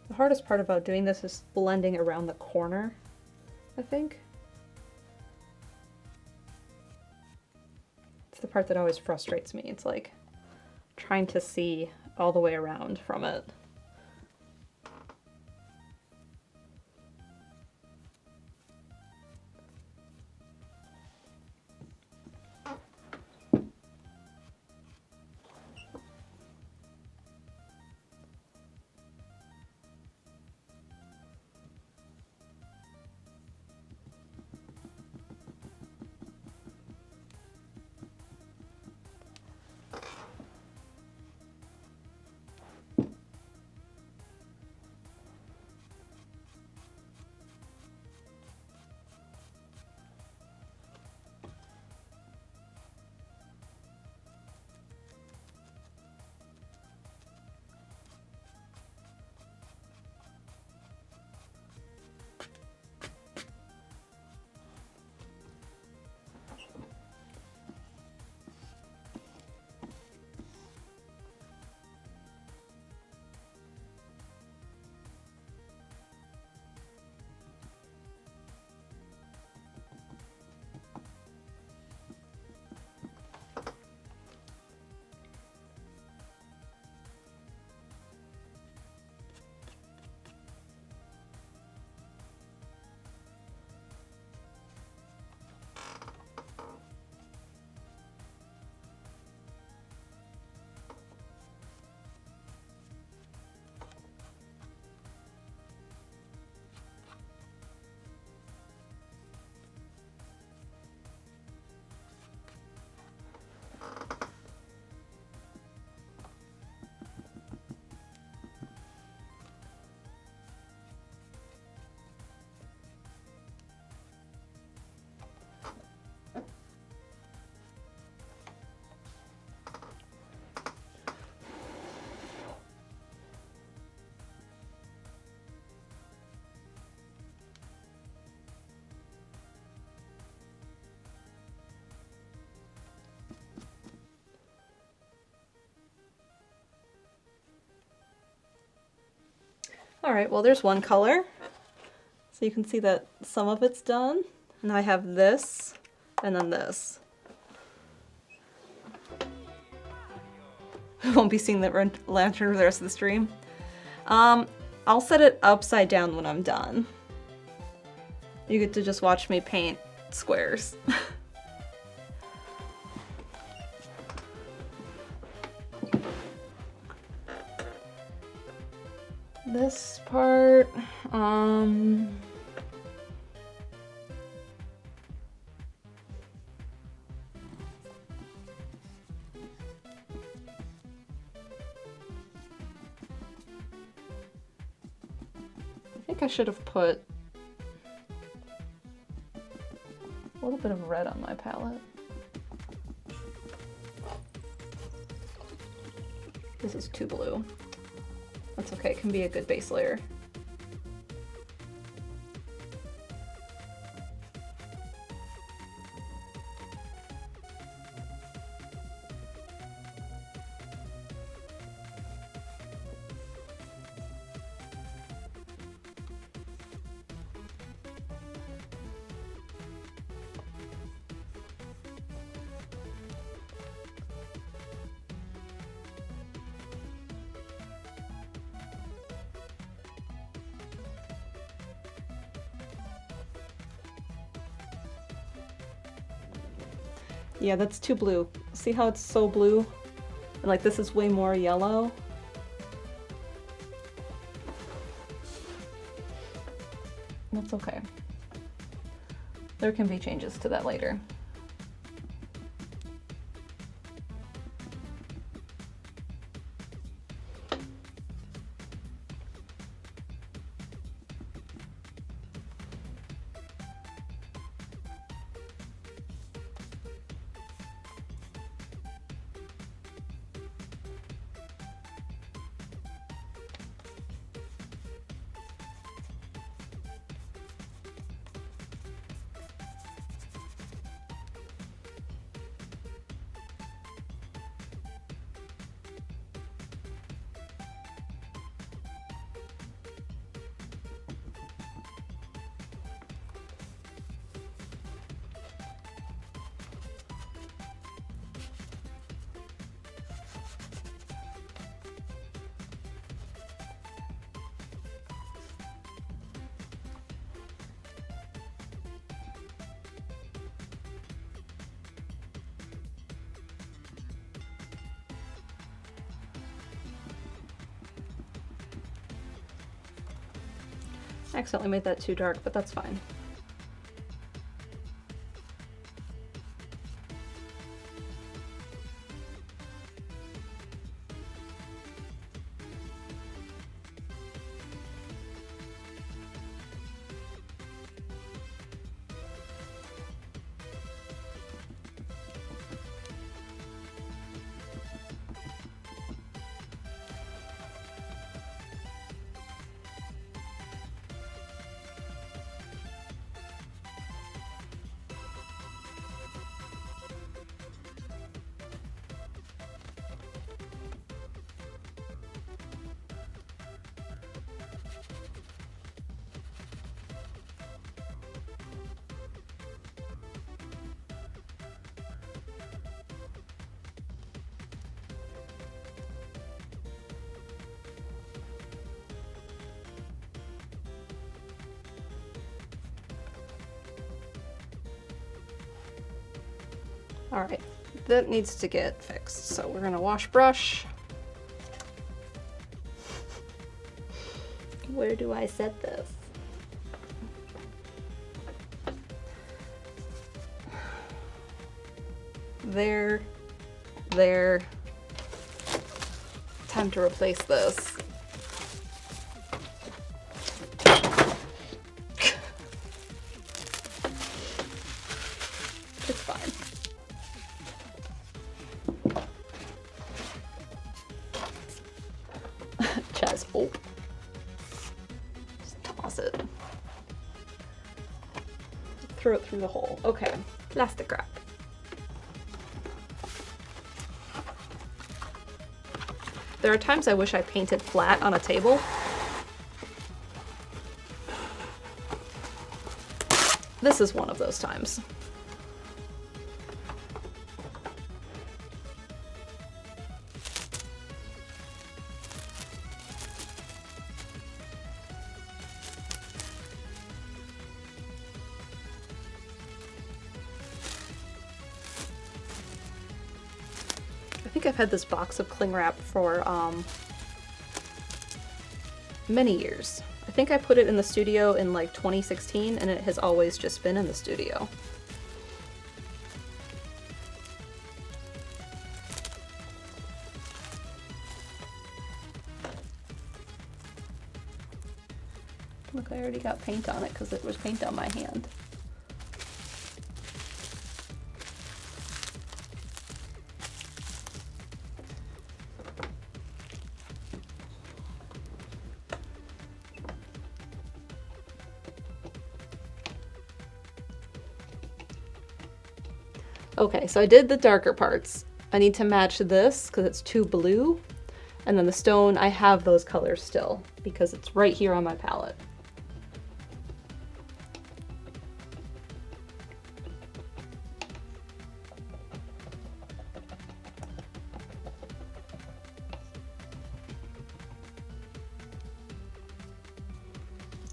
The hardest part about doing this is blending around the corner, I think. It's the part that always frustrates me. It's like trying to see all the way around from it. All right, well, there's one color. So you can see that some of it's done. And I have this and then this. I won't be seeing the lantern for the rest of the stream. I'll set it upside down when I'm done. You get to just watch me paint squares. This part, I think I should have put a little bit of red on my palette. This is too blue. That's okay, it can be a good base layer. Yeah, that's too blue. See how it's so blue? And like this is way more yellow. That's okay. There can be changes to that later. I accidentally made that too dark, but that's fine. All right, that needs to get fixed. So we're gonna wash brush. Where do I set this? There, there. Time to replace this. It's fine. Chaz, oh. Just toss it. Throw it through the hole. Okay, plastic wrap. There are times I wish I painted flat on a table, this is one of those times. I think I've had this box of cling wrap for many years. I think I put it in the studio in like 2016 and it has always just been in the studio. Look, I already got paint on it because it was paint on my hand. Okay, so I did the darker parts. I need to match this because it's too blue. And then the stone, I have those colors still because it's right here on my palette.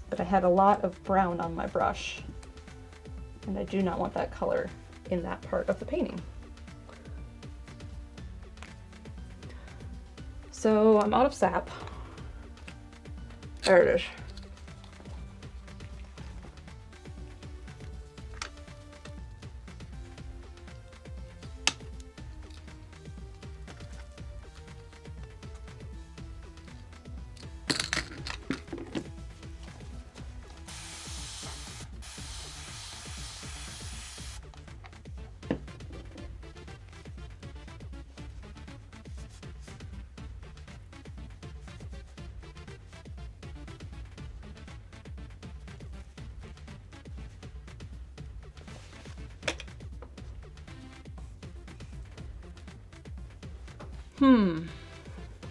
But I had a lot of brown on my brush, and I do not want that color in that part of the painting. So I'm out of sap. There it is.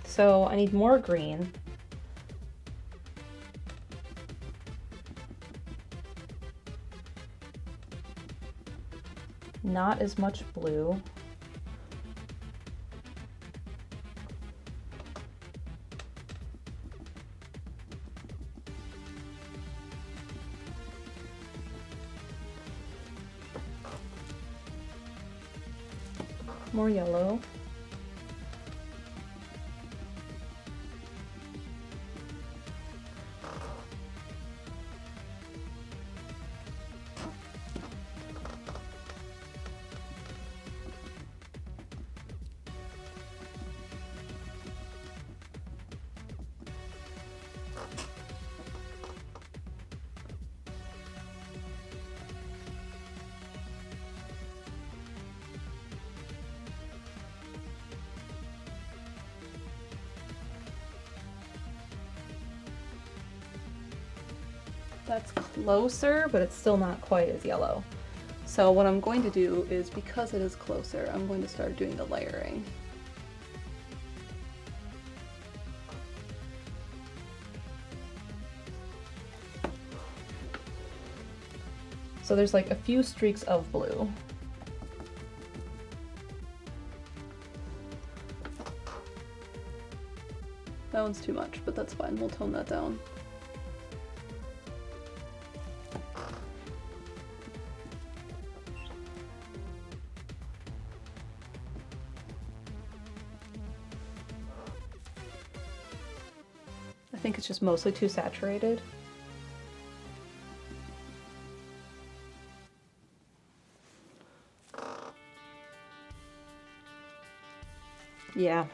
So I need more green. Not as much blue. More yellow. That's closer, but it's still not quite as yellow. So what I'm going to do is, because it is closer, I'm going to start doing the layering. So there's like a few streaks of blue. That one's too much, but that's fine. We'll tone that down. I think it's just mostly too saturated. Yeah.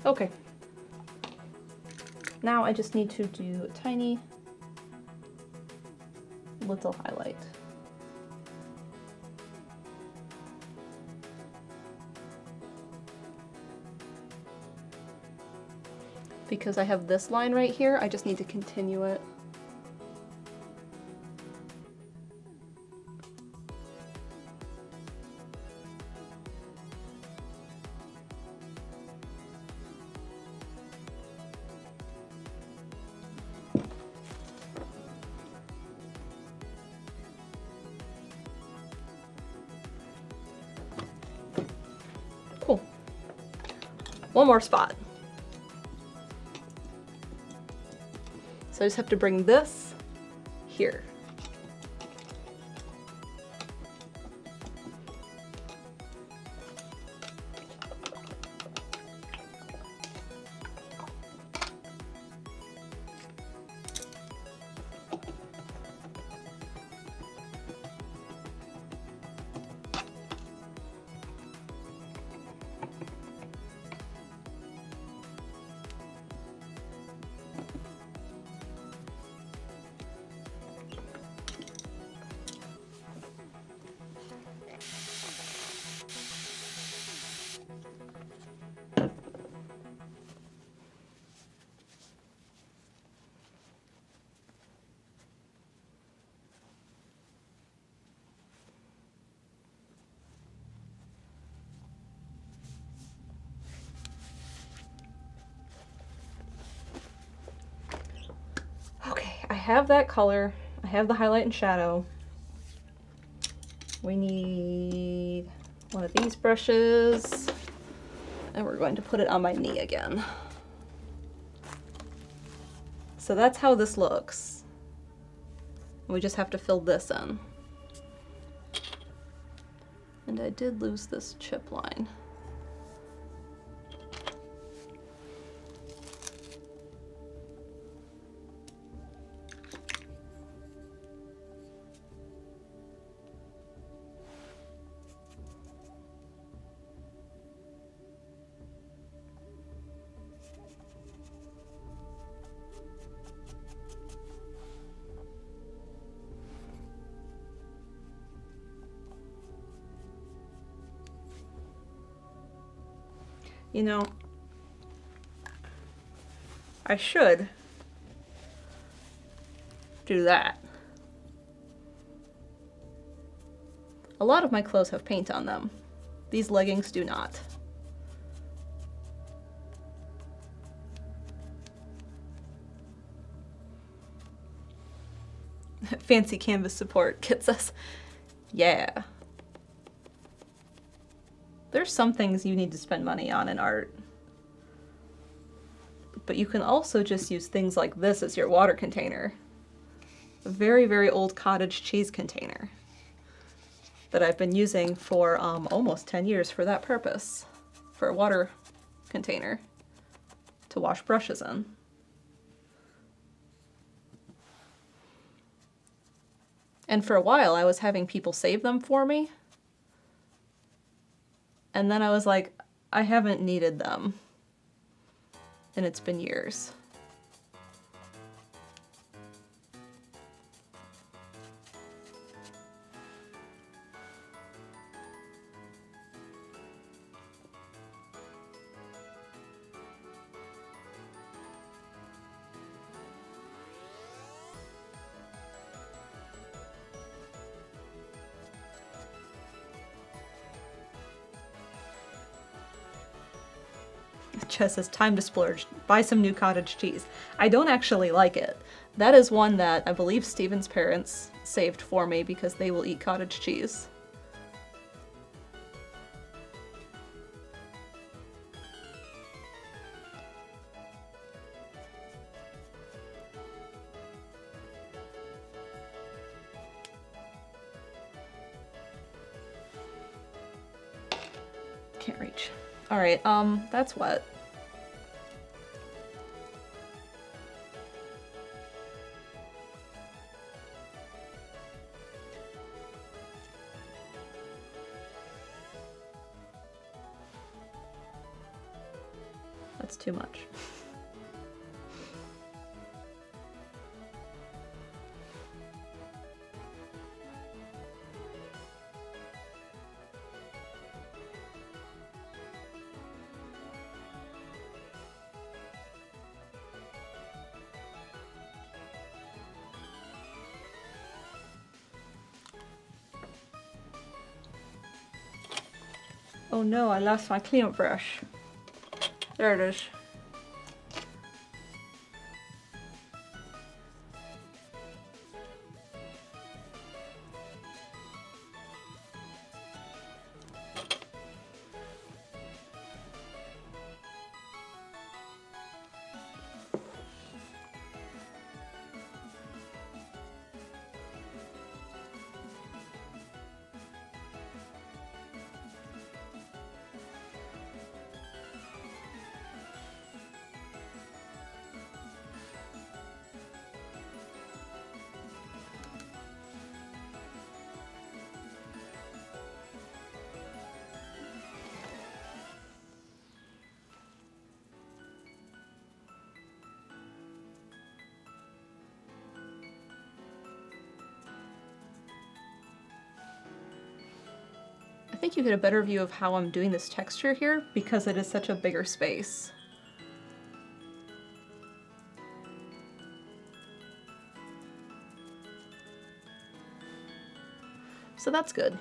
Okay. Now I just need to do a tiny little highlight. Because I have this line right here, I just need to continue it. Cool. One more spot. So I just have to bring this here. I have that color, I have the highlight and shadow. We need one of these brushes, and we're going to put it on my knee again. So that's how this looks. We just have to fill this in. And I did lose this chip line. You know, I should do that. A lot of my clothes have paint on them. These leggings do not. Fancy canvas support gets us. Yeah. There's some things you need to spend money on in art. But you can also just use things like this as your water container. A very, very old cottage cheese container that I've been using for almost 10 years for that purpose. For a water container to wash brushes in. And for a while I was having people save them for me. And then I was like, I haven't needed them. And it's been years. Chess says, time to splurge. Buy some new cottage cheese. I don't actually like it. That is one that I believe Steven's parents saved for me because they will eat cottage cheese. Can't reach. All right, that's wet. That's too much. Oh no, I lost my cleanup brush. There it is. I think you get a better view of how I'm doing this texture here because it is such a bigger space. So that's good.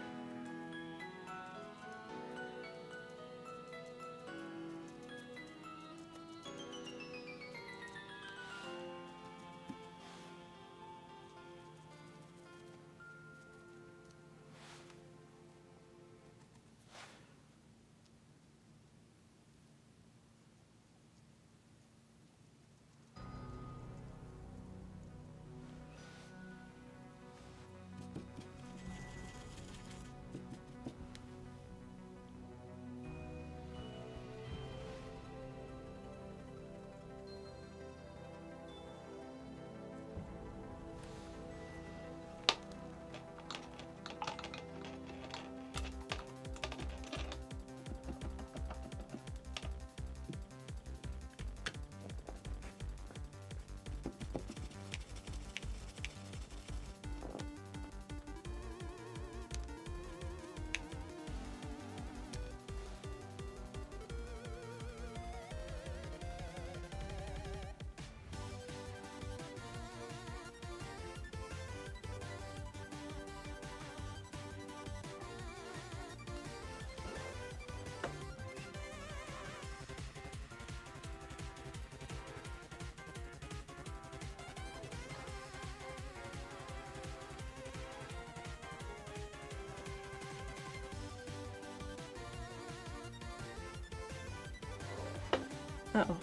Uh-oh.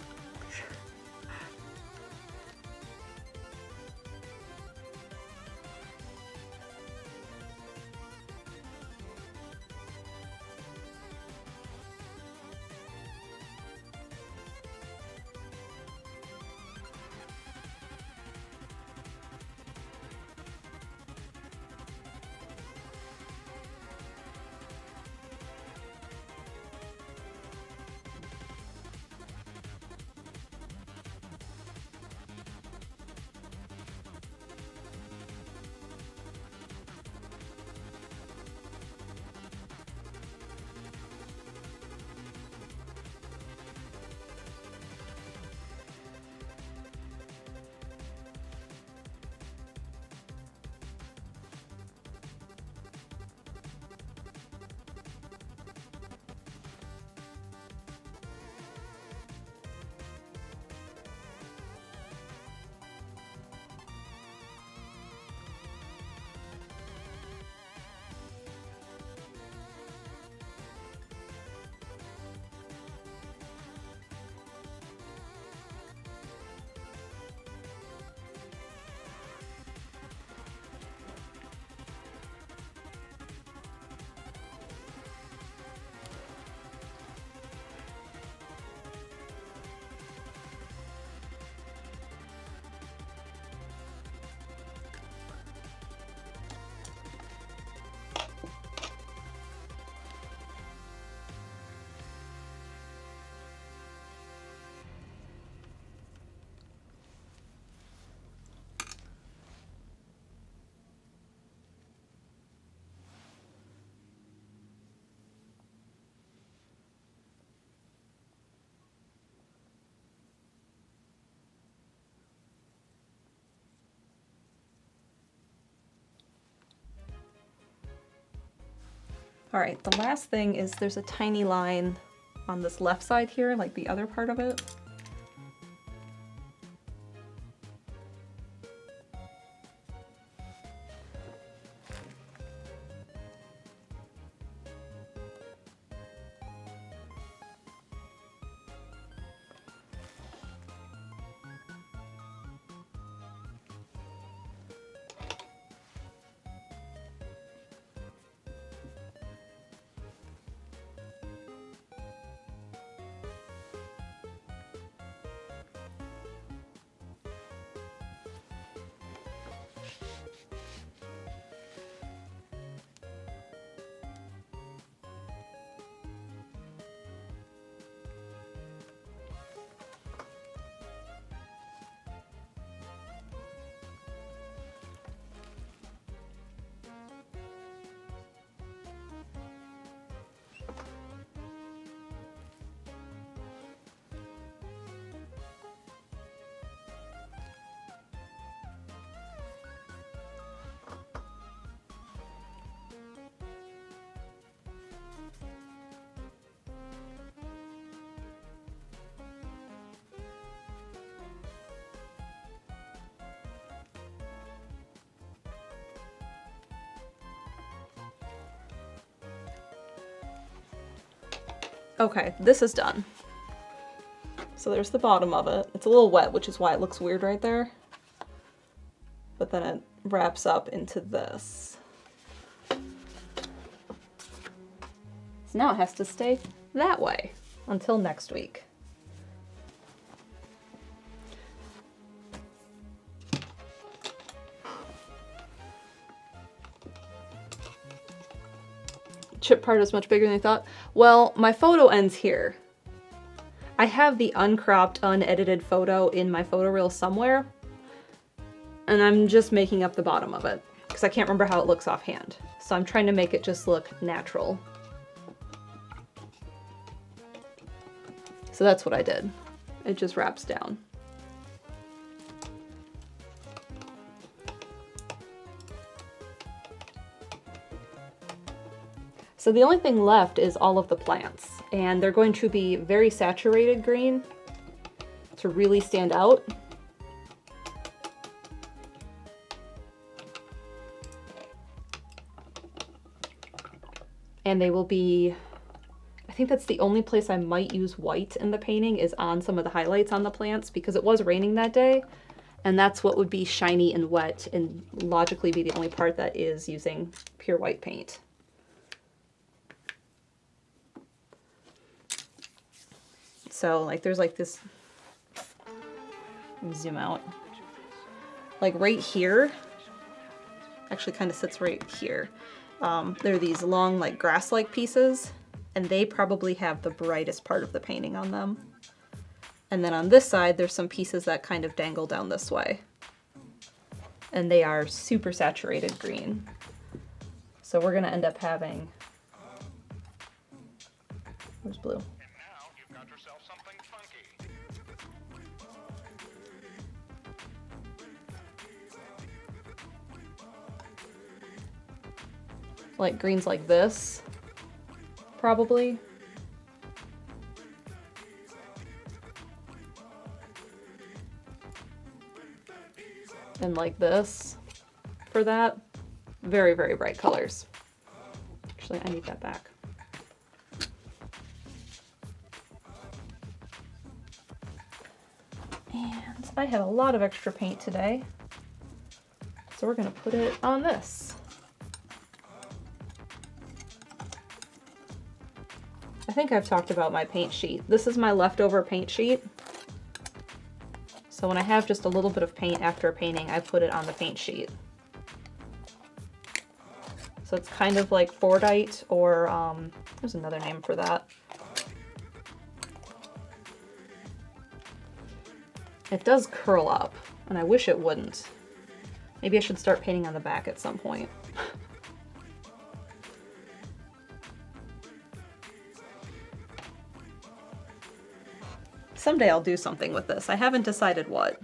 All right, the last thing is there's a tiny line on this left side here, like the other part of it. Okay, this is done. So there's the bottom of it. It's a little wet, which is why it looks weird right there. But then it wraps up into this. So now it has to stay that way until next week. Chip part is much bigger than I thought. Well, my photo ends here. I have the uncropped, unedited photo in my photo reel somewhere, and I'm just making up the bottom of it because I can't remember how it looks offhand. So I'm trying to make it just look natural. So that's what I did. It just wraps down. So the only thing left is all of the plants, and they're going to be very saturated green to really stand out. And they will be, I think that's the only place I might use white in the painting is on some of the highlights on the plants because it was raining that day, and that's what would be shiny and wet and logically be the only part that is using pure white paint. So like there's like this, let me zoom out, like right here, actually kind of sits right here. There are these long like grass-like pieces, and they probably have the brightest part of the painting on them. And then on this side, there's some pieces that kind of dangle down this way. And they are super saturated green. So we're gonna end up having, where's blue? Like greens like this, probably. And like this for that. Very, very bright colors. Actually, I need that back. And I have a lot of extra paint today, so we're gonna put it on this. I think I've talked about my paint sheet. This is my leftover paint sheet. So when I have just a little bit of paint after a painting, I put it on the paint sheet. So it's kind of like Fordite, or there's another name for that. It does curl up, and I wish it wouldn't. Maybe I should start painting on the back at some point. Someday I'll do something with this. I haven't decided what.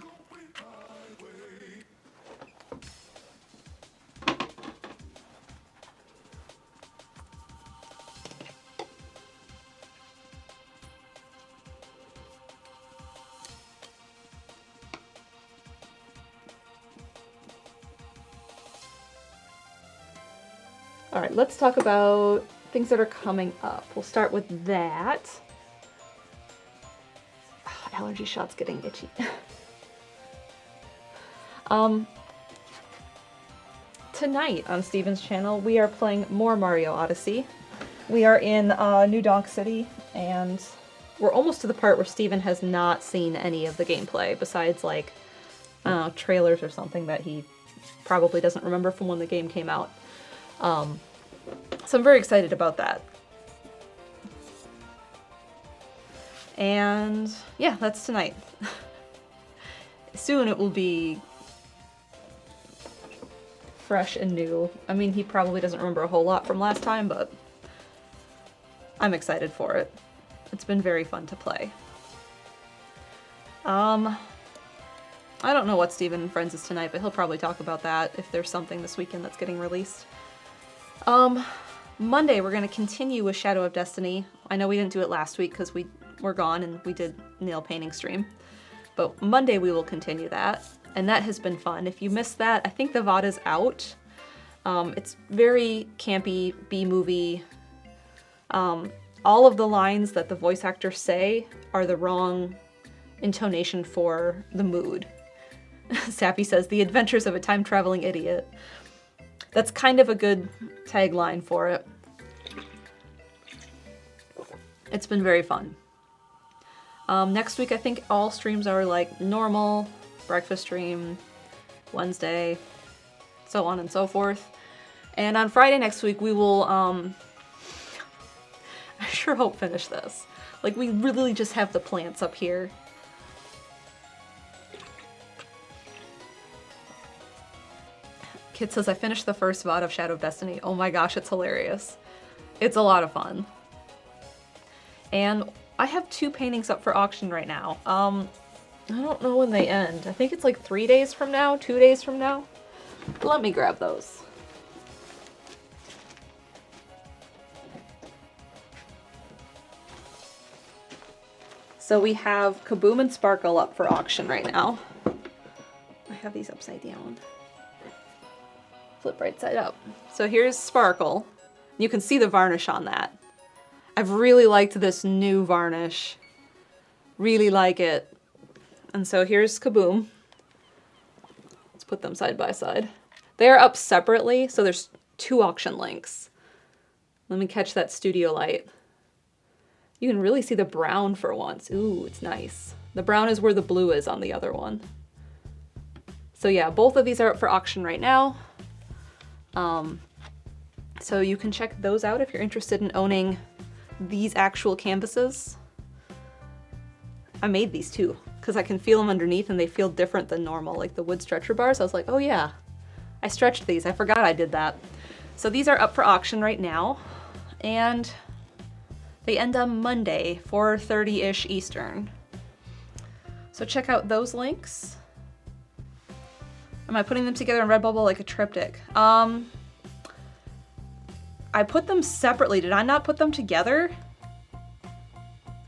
All right, let's talk about things that are coming up. We'll start with that. Oh, allergy shot's getting itchy. Tonight on Steven's channel, we are playing more Mario Odyssey. We are in New Donk City, and we're almost to the part where Steven has not seen any of the gameplay, besides, like, trailers or something that he probably doesn't remember from when the game came out. So I'm very excited about that. And yeah, that's tonight. Soon it will be fresh and new. I mean, he probably doesn't remember a whole lot from last time, but I'm excited for it. It's been very fun to play. I don't know what Steven and Friends is tonight, but he'll probably talk about that if there's something this weekend that's getting released. Monday we're going to continue with Shadow of Destiny. I know we didn't do it last week because we were gone and we did nail painting stream. But Monday we will continue that, and that has been fun. If you missed that, I think the VOD is out. It's very campy, B-movie. All of the lines that the voice actors say are the wrong intonation for the mood. Sappy says, "The adventures of a time-traveling idiot." That's kind of a good tagline for it. It's been very fun. Next week, I think all streams are like normal, breakfast stream, Wednesday, so on and so forth. And on Friday next week, we will, I sure hope finish this. Like, we really just have the plants up here. Kid says, "I finished the first VOD of Shadow of Destiny." Oh my gosh, it's hilarious. It's a lot of fun. And I have 2 paintings up for auction right now. I don't know when they end. I think it's like 3 days from now, 2 days from now. Let me grab those. So we have Kaboom and Sparkle up for auction right now. I have these upside down. Flip right side up. So here's Sparkle. You can see the varnish on that. I've really liked this new varnish. Really like it. And so here's Kaboom. Let's put them side by side. They are up separately, so there's 2 auction links. Let me catch that studio light. You can really see the brown for once. Ooh, it's nice. The brown is where the blue is on the other one. So yeah, both of these are up for auction right now. So you can check those out if you're interested in owning these actual canvases. I made these too, because I can feel them underneath and they feel different than normal, like the wood stretcher bars. I was like, oh yeah, I stretched these. I forgot I did that. So these are up for auction right now, and they end on Monday, 4:30-ish Eastern. So check out those links. Am I putting them together in Redbubble like a triptych? I put them separately. Did I not put them together?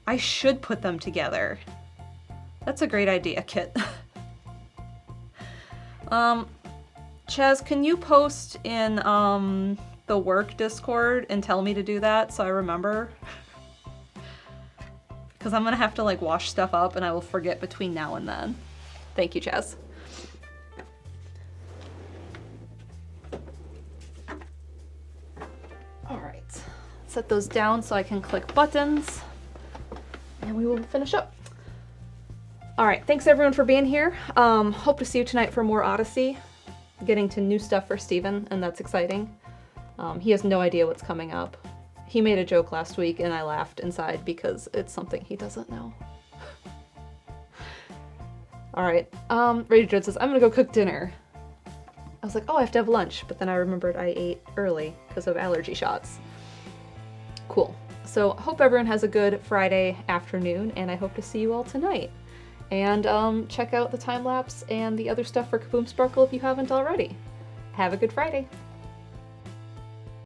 I should put them together. That's a great idea, Kit. Chaz, can you post in the work Discord and tell me to do that so I remember? Because I'm gonna have to like wash stuff up and I will forget between now and then. Thank you, Chaz. All right, set those down so I can click buttons and we will finish up. All right, thanks everyone for being here. Hope to see you tonight for more Odyssey. Getting to new stuff for Steven, and that's exciting. He has no idea what's coming up. He made a joke last week and I laughed inside because it's something he doesn't know. All right, Rage Dread says, I'm gonna go cook dinner. I was like, oh, I have to have lunch, but then I remembered I ate early because of allergy shots. Cool. So hope everyone has a good Friday afternoon, and I hope to see you all tonight. And check out the time lapse and the other stuff for Kaboom Sparkle if you haven't already. Have a good Friday.